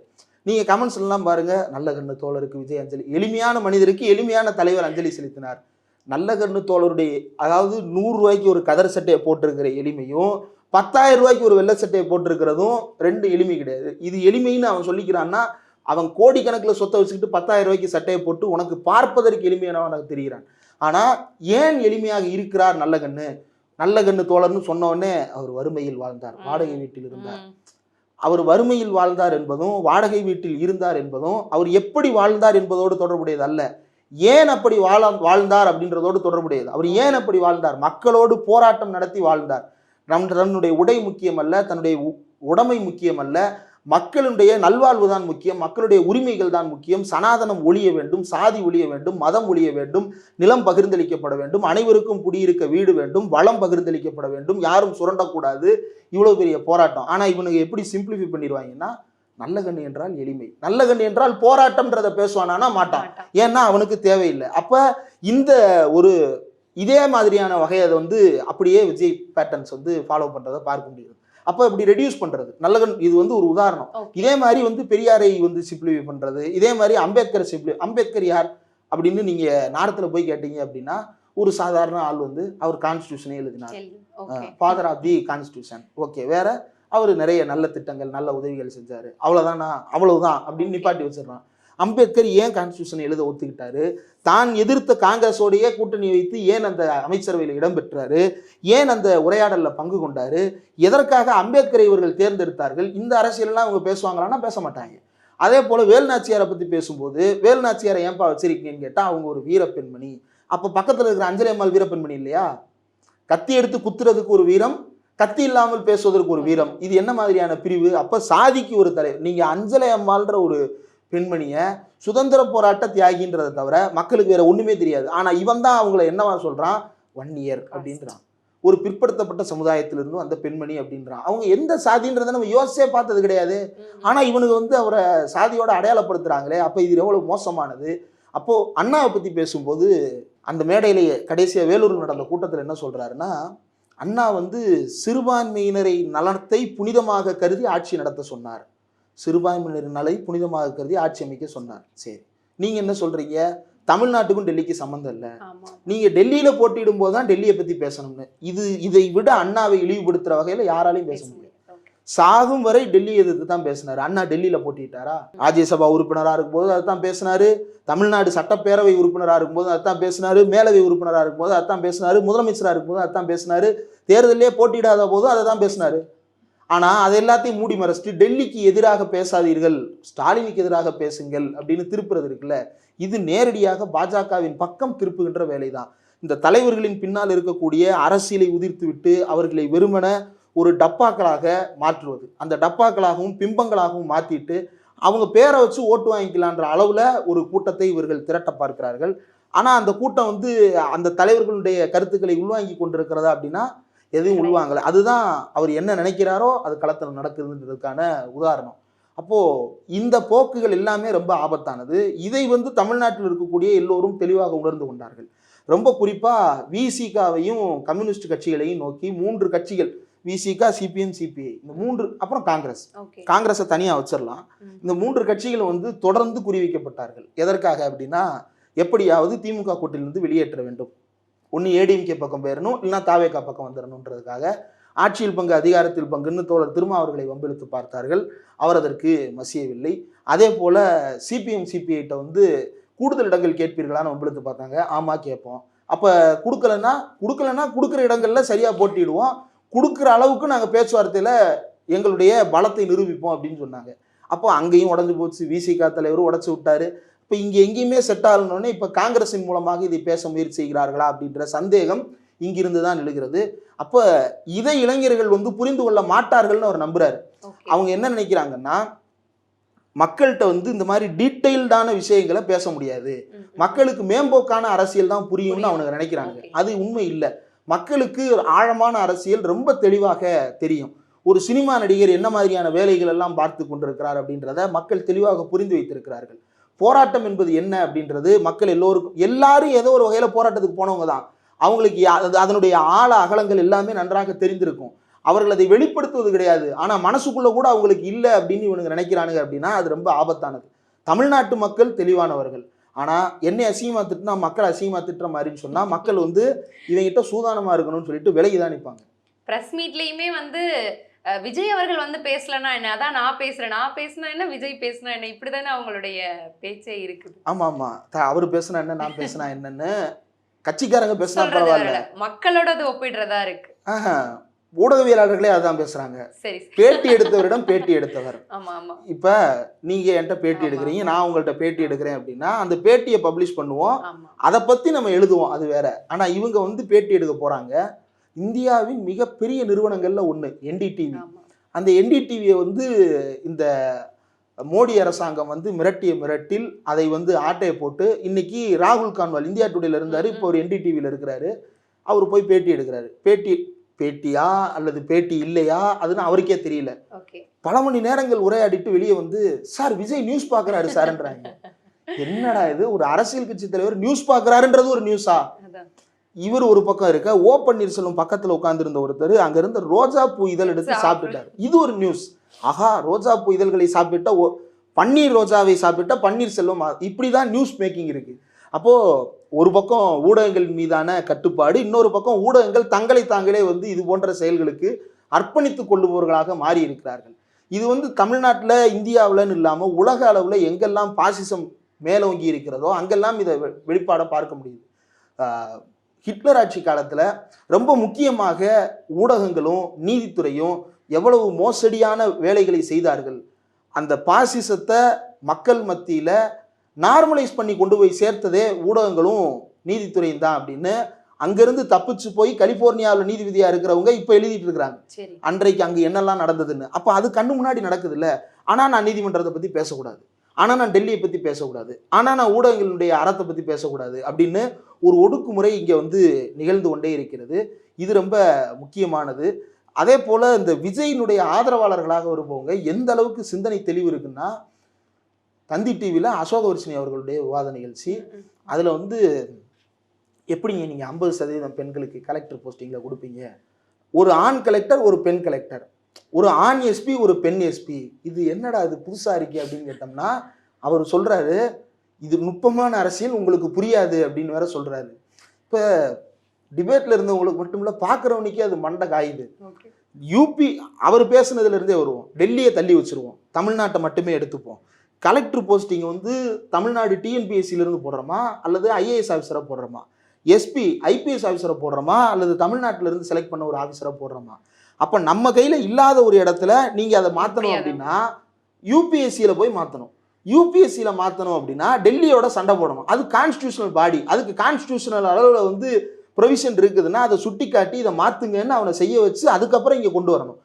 நீங்க கமெண்ட்ஸ் எல்லாம் பாருங்க, நல்லகண்ணு தோழருக்கு விஜய் அஞ்சலி. எளிமையான மனிதருக்கு எளிமையான தலைவர் அஞ்சலி செலுத்தினார். நல்லகண்ணு தோழருடைய, அதாவது 100 ரூபாய்க்கு ஒரு கதர் சட்டையை போட்டிருக்கிற எளிமையும் 10,000 ரூபாய்க்கு ஒரு வெள்ளை சட்டையை போட்டிருக்கிறதும் ரெண்டு எளிமை கிடையாது. இது எளிமைன்னு அவன் சொல்லிக்கிறான்னா, அவன் கோடிக்கணக்கில் சொத்தை வச்சுக்கிட்டு 10,000 ரூபாய்க்கு சட்டையை போட்டு உனக்கு பார்ப்பதற்கு எளிமையானவன் தெரிகிறான். ஆனா ஏன் எளிமையாக இருக்கிறார் நல்லகண்ணு? நல்லகண்ணு தோழர்னு சொன்ன உடனே அவர் வறுமையில் வாழ்ந்தார், வாடகை வீட்டில் இருந்தார். அவர் வறுமையில் வாழ்ந்தார் என்பதும் வாடகை வீட்டில் இருந்தார் என்பதும் அவர் எப்படி வாழ்ந்தார் என்பதோடு தொடர்புடையது அல்ல. ஏன் அப்படி வாழ்ந்தார் அப்படின்றதோடு தொடர்புடையது. அவர் ஏன் அப்படி வாழ்ந்தார்? மக்களோடு போராட்டம் நடத்தி வாழ்ந்தார். தன்னுடைய உடை முக்கியம் அல்ல, தன்னுடைய உடைமை முக்கியம் அல்ல, மக்களுடைய நல்வாழ்வு தான் முக்கியம், மக்களுடைய உரிமைகள் தான் முக்கியம். சனாதனம் ஒழிய வேண்டும், சாதி ஒழிய வேண்டும், மதம் ஒழிய வேண்டும், நிலம் பகிர்ந்தளிக்கப்பட வேண்டும், அனைவருக்கும் குடியிருக்க வீடு வேண்டும், வளம் பகிர்ந்தளிக்கப்பட வேண்டும், யாரும் சுரண்டக்கூடாது. இவ்வளவு பெரிய போராட்டம். ஆனா இவனுக்கு எப்படி சிம்பிளிஃபை பண்ணிடுவாங்கன்னா, நல்லகண்ணு என்றால் எளிமை, நல்லகண்ணு என்றால் போராட்டம்ன்றத பேசுவானா? மாட்டான். ஏன்னா அவனுக்கு தேவையில்லை. அப்ப இந்த ஒரு இதே மாதிரியான வகையை வந்து அப்படியே விஜய் பேட்டர்ன்ஸ் வந்து ஃபாலோ பண்றதை பார்க்க முடியுது. அப்போ இப்படி ரெடியூஸ் பண்றது நல்லகன், இது வந்து ஒரு உதாரணம். இதே மாதிரி வந்து பெரியாரை வந்து சிம்பிளிஃபை பண்றது, இதே மாதிரி அம்பேத்கர் அம்பேத்கர் யார் அப்படின்னு நீங்க நார்த்ல போய் கேட்டீங்க அப்படின்னா, ஒரு சாதாரண ஆள் வந்து அவர் கான்ஸ்டியூஷனே எழுதினார், father of the constitution. Okay, வேற அவர் நிறைய நல்ல திட்டங்கள் நல்ல உதவிகள் செஞ்சாரு, அவ்வளவுதான் அப்படின்னு நிப்பாட்டி வச்சிடறான். அம்பேத்கர் ஏன் கான்ஸ்டியூஷன் எழுத ஒத்துக்கிட்டாரு? தான் எதிர்த்த காங்கிரஸோடையே கூட்டணி வைத்து ஏன் அந்த அமைச்சரவையில் இடம்பெற்றாரு? ஏன் அந்த உரையாடலில் பங்கு கொண்டாரு? எதற்காக அம்பேத்கரை இவர்கள் தேர்ந்தெடுத்தார்கள்? இந்த அரசியலெல்லாம் அவங்க பேசுவாங்களான்னா பேச மாட்டாங்க. அதே போல வேலுநாச்சியாரை பற்றி பேசும்போது, வேலுநாச்சியாரை ஏன்பா வச்சிருக்கீங்கன்னு கேட்டால் அவங்க ஒரு வீர பெண்மணி. அப்போ பக்கத்தில் இருக்கிற அஞ்சலி அம்மாள் வீர பெண்மணி இல்லையா? கத்தி எடுத்து குத்துறதுக்கு ஒரு வீரம், கத்தி இல்லாமல் பேசுவதற்கு ஒரு வீரம். இது என்ன மாதிரியான பிரிவு? அப்போ சாதிக்கு ஒரு தலைவர். நீங்கள் அஞ்சலி அம்மாள்ன்ற ஒரு பெண்மணியை சுதந்திர போராட்ட தியாகின்றதை தவிர மக்களுக்கு வேற ஒண்ணுமே தெரியாது. ஆனா இவன் தான் அவங்கள என்னவா சொல்றான்? வன்னியர் அப்படின்றான். ஒரு பிற்படுத்தப்பட்ட சமுதாயத்திலிருந்து அந்த பெண்மணி அப்படின்றான். அவங்க எந்த சாதின்றதை நம்ம யோசிச்சே பார்த்தது கிடையாது. ஆனா இவனுக்கு வந்து அவரை சாதியோட அடையாளப்படுத்துறாங்களே, அப்ப இது எவ்வளவு மோசமானது. அப்போ அண்ணாவை பத்தி பேசும்போது அந்த மேடையிலேயே கடைசியா வேலூர் நடந்த கூட்டத்தில் என்ன சொல்றாருன்னா, அண்ணா வந்து சிறுபான்மையினரை நலத்தை புனிதமாக கருதி ஆட்சி நடத்த சொன்னார், சிறுபான்மையினர் நலை புனிதமாக கருதி ஆட்சி அமைக்க சொன்னார். சரி, நீங்க என்ன சொல்றீங்க? தமிழ்நாட்டுக்கும் டெல்லிக்கு சம்பந்தம் இல்லை, நீங்க டெல்லியில போட்டியிடும் போது தான் டெல்லியை பத்தி பேசணும்னு. இதை விட அண்ணாவை இழிவுபடுத்துற வகையில யாராலையும் பேச முடியாது. சாகும் வரை டெல்லி எதிர்த்து தான் பேசினாரு. அண்ணா டெல்லியில போட்டிட்டாரா? ராஜ்யசபா உறுப்பினராக இருக்கும்போது அதுதான் பேசினாரு, தமிழ்நாடு சட்டப்பேரவை உறுப்பினராக இருக்கும்போது அதுதான் பேசினாரு, மேலவை உறுப்பினராக இருக்கும்போது அதுதான் பேசினாரு, முதலமைச்சராக இருக்கும்போது அதுதான் பேசினாரு, தேர்தலே போட்டியிடாத போதும் அதை தான் பேசினாரு. ஆனா அது எல்லாத்தையும் மூடி மறைச்சிட்டு டெல்லிக்கு எதிராக பேசாதீர்கள், ஸ்டாலினுக்கு எதிராக பேசுங்கள் அப்படின்னு திருப்புறது இருக்குல்ல, இது நேரடியாக பாஜகவின் பக்கம் திருப்புகின்ற வேலைதான். இந்த தலைவர்களின் பின்னால் இருக்கக்கூடிய அரசியலை உதிர்த்து விட்டு அவர்களை வெறுமன ஒரு டப்பாக்களாக மாற்றுவது, அந்த டப்பாக்களாகவும் பிம்பங்களாகவும் மாற்றிட்டு அவங்க பேரை வச்சு ஓட்டு வாங்கிக்கலான்ற அளவுல ஒரு கூட்டத்தை இவர்கள் திரட்ட பார்க்கிறார்கள். ஆனா அந்த கூட்டம் வந்து அந்த தலைவர்களுடைய கருத்துக்களை உள்வாங்கி கொண்டிருக்கிறதா அப்படின்னா எதையும் உள்வாங்கல. அதுதான் அவர் என்ன நினைக்கிறாரோ அது களத்தில் நடக்குதுன்றதுக்கான உதாரணம். அப்போ இந்த போக்குகள் எல்லாமே ரொம்ப ஆபத்தானது. இதை வந்து தமிழ்நாட்டில் இருக்கக்கூடிய எல்லோரும் தெளிவாக உணர்ந்து கொண்டார்கள். ரொம்ப குறிப்பா விசிகாவையும் கம்யூனிஸ்ட் கட்சிகளையும் நோக்கி 3 கட்சிகள், விசிகா, சிபிஎம், சிபிஐ, இந்த 3, அப்புறம் காங்கிரஸை தனியா வச்சிடலாம். இந்த 3 கட்சிகள் வந்து தொடர்ந்து குறிவைக்கப்பட்டார்கள். எதற்காக அப்படின்னா, எப்படியாவது திமுக கூட்டிலிருந்து வெளியேற்ற வேண்டும், ஒன்று ஏடிஎம்கே பக்கம் போயிடணும், இல்லைன்னா தாவேகா பக்கம் வந்துடணுன்றதுக்காக ஆட்சியில் பங்கு அதிகாரத்தில் பங்குன்னு தோழர் திருமா அவர்களை வம்பிழுத்து பார்த்தார்கள். அவர் அதற்கு மசியவில்லை. அதே போல சிபிஎம், சிபிஐட்ட வந்து கூடுதல் இடங்கள் கேட்பீர்களான்னு வம்பிழுத்து பார்த்தாங்க. ஆமா கேட்போம். அப்போ கொடுக்கலன்னா கொடுக்குற இடங்கள்ல சரியா போட்டிடுவோம், கொடுக்குற அளவுக்கு நாங்கள் பேச்சுவார்த்தையில் எங்களுடைய பலத்தை நிரூபிப்போம் அப்படின்னு சொன்னாங்க. அப்போ அங்கேயும் உடஞ்சி போச்சு, விசிகா தலைவர் உடச்சி விட்டாரு. இப்போ இங்கே எங்கேயுமே செட் ஆகணுன்னே இப்போ காங்கிரஸின் மூலமாக இதை பேச முயற்சி செய்கிறார்களா அப்படின்ற சந்தேகம் இங்கிருந்து தான் எழுகிறது. அப்போ இதை இளைஞர்கள் வந்து புரிந்து கொள்ள மாட்டார்கள்னு அவர் நம்புறாரு. அவங்க என்ன நினைக்கிறாங்கன்னா, மக்கள்கிட்ட வந்து இந்த மாதிரி டீட்டெயில்டான விஷயங்களை பேச முடியாது, மக்களுக்கு மேம்போக்கான அரசியல் தான் புரியும்னு அவங்க நினைக்கிறாங்க. அது உண்மை இல்லை. மக்களுக்கு ஒரு ஆழமான அரசியல் ரொம்ப தெளிவாக தெரியும். ஒரு சினிமா நடிகர் என்ன மாதிரியான வேலைகள் எல்லாம் பார்த்து கொண்டிருக்கிறார் அப்படின்றத மக்கள் தெளிவாக புரிந்து வைத்திருக்கிறார்கள். போராட்டம் என்பது என்ன அப்படின்றது மக்கள் எல்லாரும் ஏதோ ஒரு வகையில் போராட்டத்துக்கு போனவங்க தான். அவங்களுக்கு அதனுடைய ஆழ அகலங்கள் எல்லாமே நன்றாக தெரிந்திருக்கும். அவர்கள் அதை வெளிப்படுத்துவது கிடையாது. ஆனால் மனசுக்குள்ள கூட அவங்களுக்கு இல்லை அப்படின்னு இவனுங்க நினைக்கிறானுங்க அப்படின்னா அது ரொம்ப ஆபத்தானது. தமிழ்நாட்டு மக்கள் தெளிவானவர்கள். ஆனால் என்னை அசிங்கமாக திட்டினா மக்கள் அசிங்கமாக திட்டுற மாதிரின்னு சொன்னால் மக்கள் வந்து இவங்கிட்ட சூதானமாக இருக்கணும்னு சொல்லிட்டு விலகி தான் நிற்பாங்க. ப்ரெஸ் மீட்லேயுமே வந்து விஜய் அவர்கள் வந்து பேசலன்னா என்ன, அதான் நான் பேசினா என்ன, விஜய் பேசினா என்ன, இப்படிதானே அவங்களுடைய பேச்சே இருக்குது. ஆமா ஆமா, அவரு பேசினா என்ன நான் பேசினா என்னன்னு கட்சிக்காரங்க பேசினா பரவாயில்ல, மக்களோட ஒப்பிடுறதா இருக்கு. ஊடகவியலாளர்களே அதான் பேசுறாங்க. பேட்டி எடுத்தவரிடம் பேட்டி எடுத்தவர். இப்ப நீங்க என்கிட்ட பேட்டி எடுக்கிறீங்க, நான் உங்கள்கிட்ட பேட்டி எடுக்கிறேன் அப்படின்னா அந்த பேட்டியை பப்ளிஷ் பண்ணுவோம், அதை பத்தி நம்ம எழுதுவோம், அது வேற. ஆனா இவங்க வந்து பேட்டி எடுக்க போறாங்க. இந்தியாவின் மிகப்பெரிய நிறுவனங்கள்ல ஒன்று என்டிடிவி. அந்த என்டிடிவியை வந்து இந்த மோடி அரசாங்கம் வந்து மிரட்டிய மிரட்டில் அதை வந்து ஆட்டையை போட்டு இன்னைக்கு ராகுல் கான்வால் இந்தியா டுடேல இருந்தாரு, இப்போ ஒரு என்டிடிவியில் இருக்கிறாரு. அவர் போய் பேட்டி எடுக்கிறாரு. பேட்டியா அல்லது பேட்டி இல்லையா அதுன்னு அவருக்கே தெரியல. பல மணி நேரங்கள் உரையாடிட்டு வெளியே வந்து சார் விஜய் நியூஸ் பார்க்குறாரு சார்ன்றாங்க. என்னடா இது, ஒரு அரசியல் கட்சி தலைவர் நியூஸ் பார்க்குறாருன்றது ஒரு நியூஸா? இவர் ஒரு பக்கம் இருக்க, ஓ பன்னீர்செல்வம் பக்கத்தில் உட்கார்ந்துருந்த ஒருத்தர் அங்க இருந்த ரோஜா பூ இதழ் எடுத்து சாப்பிட்டுட்டார். இது ஒரு நியூஸ். ஆஹா, ரோஜா பூ இதழ்களை சாப்பிட்டா பன்னீர் ரோஜாவை சாப்பிட்டா பன்னீர்செல்வம், இப்படிதான் நியூஸ் மேக்கிங் இருக்கு. அப்போ ஒரு பக்கம் ஊடகங்கள் மீதான கட்டுப்பாடு, இன்னொரு பக்கம் ஊடகங்கள் தங்களை தாங்களே வந்து இது போன்ற செயல்களுக்கு அர்ப்பணித்துக் கொள்ளுபவர்களாக மாறி இருக்கிறார்கள். இது வந்து தமிழ்நாட்டில் இந்தியாவிலன்னு இல்லாமல் உலக அளவில் எங்கெல்லாம் பாசிசம் மேலோங்கி இருக்கிறதோ அங்கெல்லாம் இதை வெளிப்பாட பார்க்க முடியுது. ஹிட்லர் ஆட்சி காலத்தில் ரொம்ப முக்கியமாக ஊடகங்களும் நீதித்துறையும் எவ்வளவு மோசடியான வேலைகளை செய்தார்கள். அந்த பாசிசத்தை மக்கள் மத்தியில் நார்மலைஸ் பண்ணி கொண்டு போய் சேர்த்ததே ஊடகங்களும் நீதித்துறையும் தான் அப்படின்னு அங்கிருந்து தப்பிச்சு போய் கலிபோர்னியாவில் நீதிபதியா இருக்கிறவங்க இப்போ எழுதிட்டு இருக்கிறாங்க அன்றைக்கு அங்கே என்னெல்லாம் நடந்ததுன்னு. அப்போ அது கண்ணு முன்னாடி நடக்குது இல்லை. ஆனால் நான் நீதிமன்றத்தை பற்றி பேசக்கூடாது, ஆனால் நான் டெல்லியை பற்றி பேசக்கூடாது, ஆனால் நான் ஊடகங்களுடைய அறத்தை பற்றி பேசக்கூடாது அப்படின்னு ஒரு ஒடுக்குமுறை இங்கே வந்து நிகழ்ந்து கொண்டே இருக்கிறது. இது ரொம்ப முக்கியமானது. அதே போல் இந்த விஜயினுடைய ஆதரவாளர்களாக வருபவங்க எந்த அளவுக்கு சிந்தனை தெளிவு இருக்குன்னா, தந்தி டிவியில் அசோகவர்ஷினி அவர்களுடைய விவாத நிகழ்ச்சி, அதில் வந்து எப்படிங்க நீங்கள் 50% பெண்களுக்கு கலெக்டர் போஸ்டிங்கில் கொடுப்பீங்க, ஒரு ஆண் கலெக்டர் ஒரு பெண் கலெக்டர், ஒரு ஆண் எஸ்பி ஒரு பெண் எஸ்பி, இது என்னடா இது புதுசாக இருக்கே அப்படின்னு கேட்டோம்னா அவர் சொல்கிறாரு இது நுட்பமான அரசியல் உங்களுக்கு புரியாது அப்படின்னு வேற சொல்கிறாரு. இப்போ டிபேட்டில் இருந்தவங்களுக்கு மட்டும் இல்லை, பார்க்குறவனுக்கே அது மண்டை காயுது. யூபி அவர் பேசுனதுலேருந்தே வருவோம், டெல்லியை தள்ளி வச்சுருவோம், தமிழ்நாட்டை மட்டுமே எடுத்துப்போம். கலெக்டர் போஸ்டிங் வந்து தமிழ்நாடு டிஎன்பிஎஸ்சியிலேருந்து போடுறோமா அல்லது ஐஏஎஸ் ஆஃபீஸராக போடுறோமா, எஸ்பி ஐபிஎஸ் ஆஃபீஸரை போடுறோமா அல்லது தமிழ்நாட்டிலேருந்து செலக்ட் பண்ண ஒரு ஆஃபீஸராக போடுறோமா? அப்போ நம்ம கையில் இல்லாத ஒரு இடத்துல நீங்கள் அதை மாற்றணும் அப்படின்னா யூபிஎஸ்சியில் போய் மாற்றணும். யூபிஎஸ்சியில் மாற்றணும் அப்படின்னா டெல்லியோட சண்டை போடணும். அது கான்ஸ்டியூஷனல் பாடி, அதுக்கு கான்ஸ்டியூஷனல் அளவில் வந்து ப்ரொவிஷன் இருக்குதுன்னா அதை சுட்டி காட்டி இதை மாற்றுங்கன்னு அவனை செய்ய வச்சு அதுக்கப்புறம் இங்கே கொண்டு வரணும்.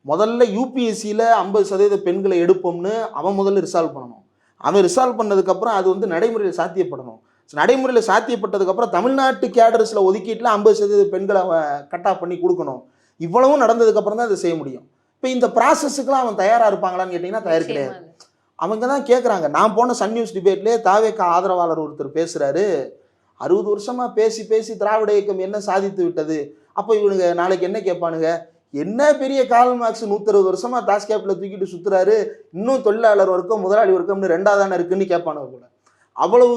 முதல்ல யூபிஎஸ்சியில் 50% பெண்களை எடுப்போம்னு அவன் முதல்ல ரிசால்வ் பண்ணணும். அவன் ரிசால்வ் பண்ணதுக்கப்புறம் அது வந்து நடைமுறையில் சாத்தியப்படணும். நடைமுறையில் சாத்தியப்பட்டதுக்கப்புறம் தமிழ்நாட்டு கேடர்ஸில் ஒதுக்கீட்டில் 50% பெண்களை அவன் கட் ஆஃப் பண்ணி கொடுக்கணும். இவ்வளவும் நடந்ததுக்கப்புறம் தான் அதை செய்ய முடியும். இப்போ இந்த ப்ராசஸுக்கெலாம் அவன் தயாராக இருப்பாங்களான்னு கேட்டிங்கன்னா தயார் கிடையாது. அவங்க தான் கேட்குறாங்க. நான் போன சன் நியூஸ் டிபேட்லேயே தாவேக ஆதரவாளர் ஒருத்தர் பேசுகிறாரு, 60 வருஷமாக பேசி பேசி திராவிட இயக்கம் என்ன சாதித்து விட்டது, அப்போ இவனுங்க நாளைக்கு என்ன கேட்பானுங்க, என்ன பெரிய கார்ல் மார்க்ஸ் 160 வருஷமாக டாஸ்கேப்பில் தூக்கிட்டு சுற்றுறாரு, இன்னும் தொழிலாளர் வர்க்கம் முதலாளி வர்க்கம்னு ரெண்டாதானே இருக்குன்னு கேட்பானுங்க கூட. அவ்வளவு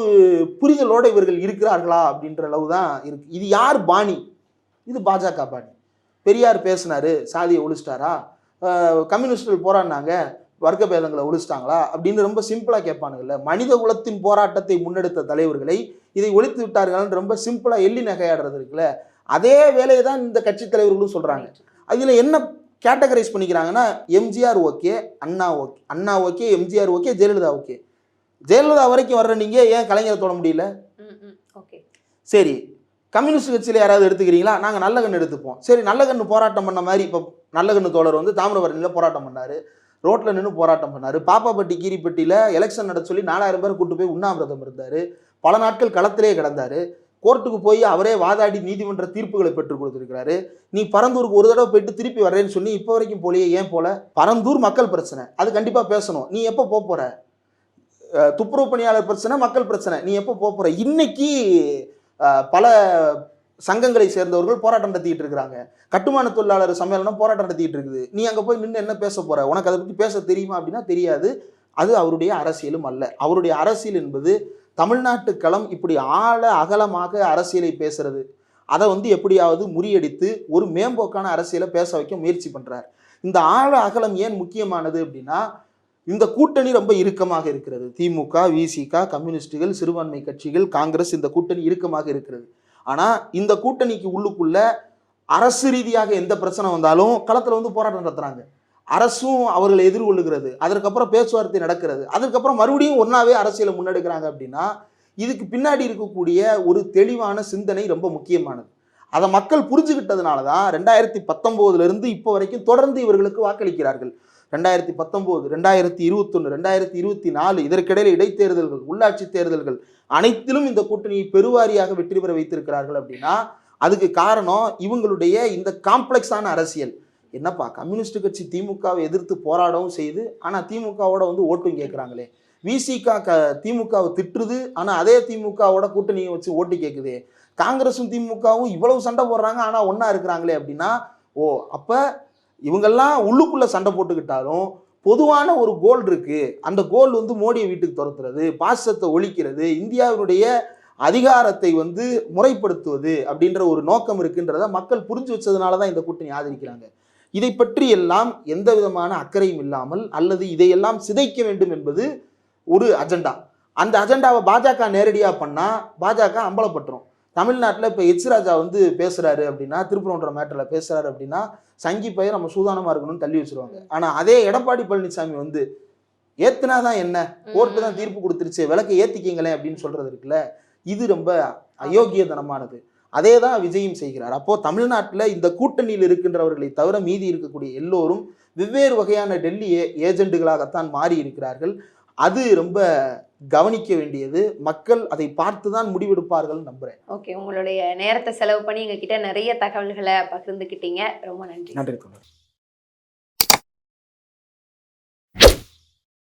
புரிதலோடு இவர்கள் இருக்கிறார்களா அப்படின்ற அளவு தான் இருக்குது. இது யார் பாணி? இது பாஜக பாணி. பெரியார் பேசினாரு, சாதியை ஒழிச்சிட்டாரா, கம்யூனிஸ்டுகள் போராடினாங்க, வர்க்க பேதங்களை ஒழிச்சிட்டாங்களா அப்படின்னு ரொம்ப சிம்பிளாக கேட்பானுங்கள்ல. மனித குலத்தின் போராட்டத்தை முன்னெடுத்த தலைவர்களை இதை ஒழித்து விட்டார்கள்னு ரொம்ப சிம்பிளாக எள்ளி நகையாடுறது இருக்குல்ல, அதே வேலையை தான் இந்த கட்சி தலைவர்களும் சொல்கிறாங்க. அதில் என்ன கேட்டகரைஸ் பண்ணிக்கிறாங்கன்னா MGR okay, Anna okay, MGR okay, Jayalalithaa okay. Jayalalithaa வரைக்கும் வர்ற நீங்கள் ஏன் கலைஞரை தொட முடியல? ஓகே, சரி, கம்யூனிஸ்ட் கட்சியில் யாராவது எடுத்துக்கிறீங்களா? நாங்கள் நல்லகண்ணு எடுத்துப்போம். சரி, நல்லகண்ணு போராட்டம் பண்ண மாதிரி இப்போ நல்லகண்ணு தோழர் வந்து தாமிரபரணியில் போராட்டம் பண்ணார், ரோட்டில் நின்று போராட்டம் பண்ணார். பாப்பாப்பட்டி கீரிப்பட்டியில் எலெக்ஷன் நடத்த சொல்லி 4000 பேர் கூட்டு போய் உண்ணாவிரதம் இருந்தார். பல நாட்கள் களத்திலே கிடந்தார். கோர்ட்டுக்கு போய் அவரே வாதாடி நீதிமன்ற தீர்ப்புகளை பெற்றுக் கொடுத்துருக்கிறாரு. நீ பரந்தூருக்கு ஒரு தடவை போயிட்டு திருப்பி வர்றேன்னு சொல்லி இப்போ வரைக்கும் போலியே, ஏன் போல? பரந்தூர் மக்கள் பிரச்சனை, அது கண்டிப்பாக பேசணும். நீ எப்போ போகிற? துப்புரவு பணியாளர் பிரச்சனை, மக்கள் பிரச்சனை, நீ எப்போ போகிற? இன்னைக்கு பல சங்கங்களை சேர்ந்தவர்கள் போராட்டம் நடத்திட்டு இருக்கிறாங்க. கட்டுமான தொழிலாளர் சம்மேளனம் போராட்டம் நடத்திட்டு இருக்குது. நீ அங்கே போய் நின்று என்ன பேச போற? உனக்கு அதை பற்றி பேச தெரியுமா அப்படின்னா தெரியாது. அது அவருடைய அரசியலும் அல்ல. அவருடைய அரசியல் என்பது தமிழ்நாட்டு களம் இப்படி ஆழ அகலமாக அரசியலை பேசுறது, அதை வந்து எப்படியாவது முறியடித்து ஒரு மேம்போக்கான அரசியலை பேச வைக்க முயற்சி பண்றார். இந்த ஆழ அகலம் ஏன் முக்கியமானது அப்படின்னா, இந்த கூட்டணி ரொம்ப இறுக்கமாக இருக்கிறது. திமுக, விசிக, கம்யூனிஸ்டுகள், சிறுபான்மை கட்சிகள், காங்கிரஸ், இந்த கூட்டணி இறுக்கமாக இருக்கிறது. ஆனால் இந்த கூட்டணிக்கு உள்ளுக்குள்ள அரசு ரீதியாக எந்த பிரச்சனை வந்தாலும் களத்தில் வந்து போராட்டம் நடத்துறாங்க. அரசும் அவர்களை எதிர்கொள்ளுகிறது. அதற்கப்புறம் பேச்சுவார்த்தை நடக்கிறது. அதுக்கப்புறம் மறுபடியும் ஒன்றாவே அரசியலை முன்னெடுக்கிறாங்க. அப்படின்னா இதுக்கு பின்னாடி இருக்கக்கூடிய ஒரு தெளிவான சிந்தனை ரொம்ப முக்கியமானது. அதை மக்கள் புரிஞ்சுக்கிட்டதுனால தான் 2019 இப்போ வரைக்கும் தொடர்ந்து இவர்களுக்கு வாக்களிக்கிறார்கள். 2019, 2021, 2024 இதற்கிடையில் இடைத்தேர்தல்கள், உள்ளாட்சி தேர்தல்கள் அனைத்திலும் இந்த கூட்டணியை பெருவாரியாக வெற்றி பெற வைத்திருக்கிறார்கள். அப்படின்னா அதுக்கு காரணம் இவங்களுடைய இந்த காம்ப்ளெக்ஸான அரசியல். என்னப்பா, கம்யூனிஸ்ட் கட்சி திமுகவை எதிர்த்து போராடவும் செய்து, ஆனால் திமுகவோட வந்து ஓட்டும் கேட்குறாங்களே. விசிக திமுகவை திட்டுருது, ஆனால் அதே திமுகவோட கூட்டணியை வச்சு ஓட்டு கேட்குது. காங்கிரஸும் திமுகவும் இவ்வளவு சண்டை போடுறாங்க, ஆனால் ஒன்றா இருக்கிறாங்களே. அப்படின்னா அப்போ இவங்கெல்லாம் உள்ளுக்குள்ளே சண்டை போட்டுக்கிட்டாலும் பொதுவான ஒரு கோல் இருக்கு. அந்த கோல் வந்து மோடியை வீட்டுக்கு துரத்துறது, பாசிசத்தை ஒழிக்கிறது, இந்தியாவினுடைய அதிகாரத்தை வந்து முறைப்படுத்துவது அப்படின்ற ஒரு நோக்கம் இருக்குன்றத மக்கள் புரிஞ்சு வச்சதுனால தான் இந்த கூட்டணி ஆதரிக்கிறாங்க. இதை பற்றி எல்லாம் எந்த விதமான அக்கறையும் இல்லாமல், அல்லது இதையெல்லாம் சிதைக்க வேண்டும் என்பது ஒரு அஜெண்டா. அந்த அஜெண்டாவை பாஜக நேரடியாக பண்ணால் பாஜக அம்பலப்பட்டுரும். தமிழ்நாட்டில் இப்போ எச் ராஜா வந்து பேசுகிறாரு அப்படின்னா, திருப்பரங்குன்ற மேட்டரில் பேசுகிறாரு அப்படின்னா, சங்கி பையன் நம்ம சூதானமாக இருக்கணும்னு தள்ளி வச்சுருவாங்க. ஆனால் அதே எடப்பாடி பழனிசாமி வந்து ஏத்துனா தான் என்ன, கோர்ட்டு தான் தீர்ப்பு கொடுத்துருச்சு, விளக்கை ஏற்றிக்கிங்களேன் அப்படின்னு சொல்கிறது இருக்குல்ல, இது ரொம்ப அயோக்கியதனமானது. அதே தான் விஜயும் செய்கிறார். அப்போது தமிழ்நாட்டில் இந்த கூட்டணியில் இருக்கின்றவர்களை தவிர மீதி இருக்கக்கூடிய எல்லோரும் வெவ்வேறு வகையான டெல்லி ஏஜெண்டுகளாகத்தான் மாறி இருக்கிறார்கள். அது ரொம்ப கவனிக்க வேண்டியது. மக்கள் அதை பார்த்து தான் முடிவெடுப்பார்கள் நம்புறேன். ஓகே, உங்களுடைய நேரத்தை செலவு பண்ணி எங்ககிட்ட நிறைய தகவல்களை பகிர்ந்துக்கிட்டீங்க. ரொம்ப நன்றி. நன்றி.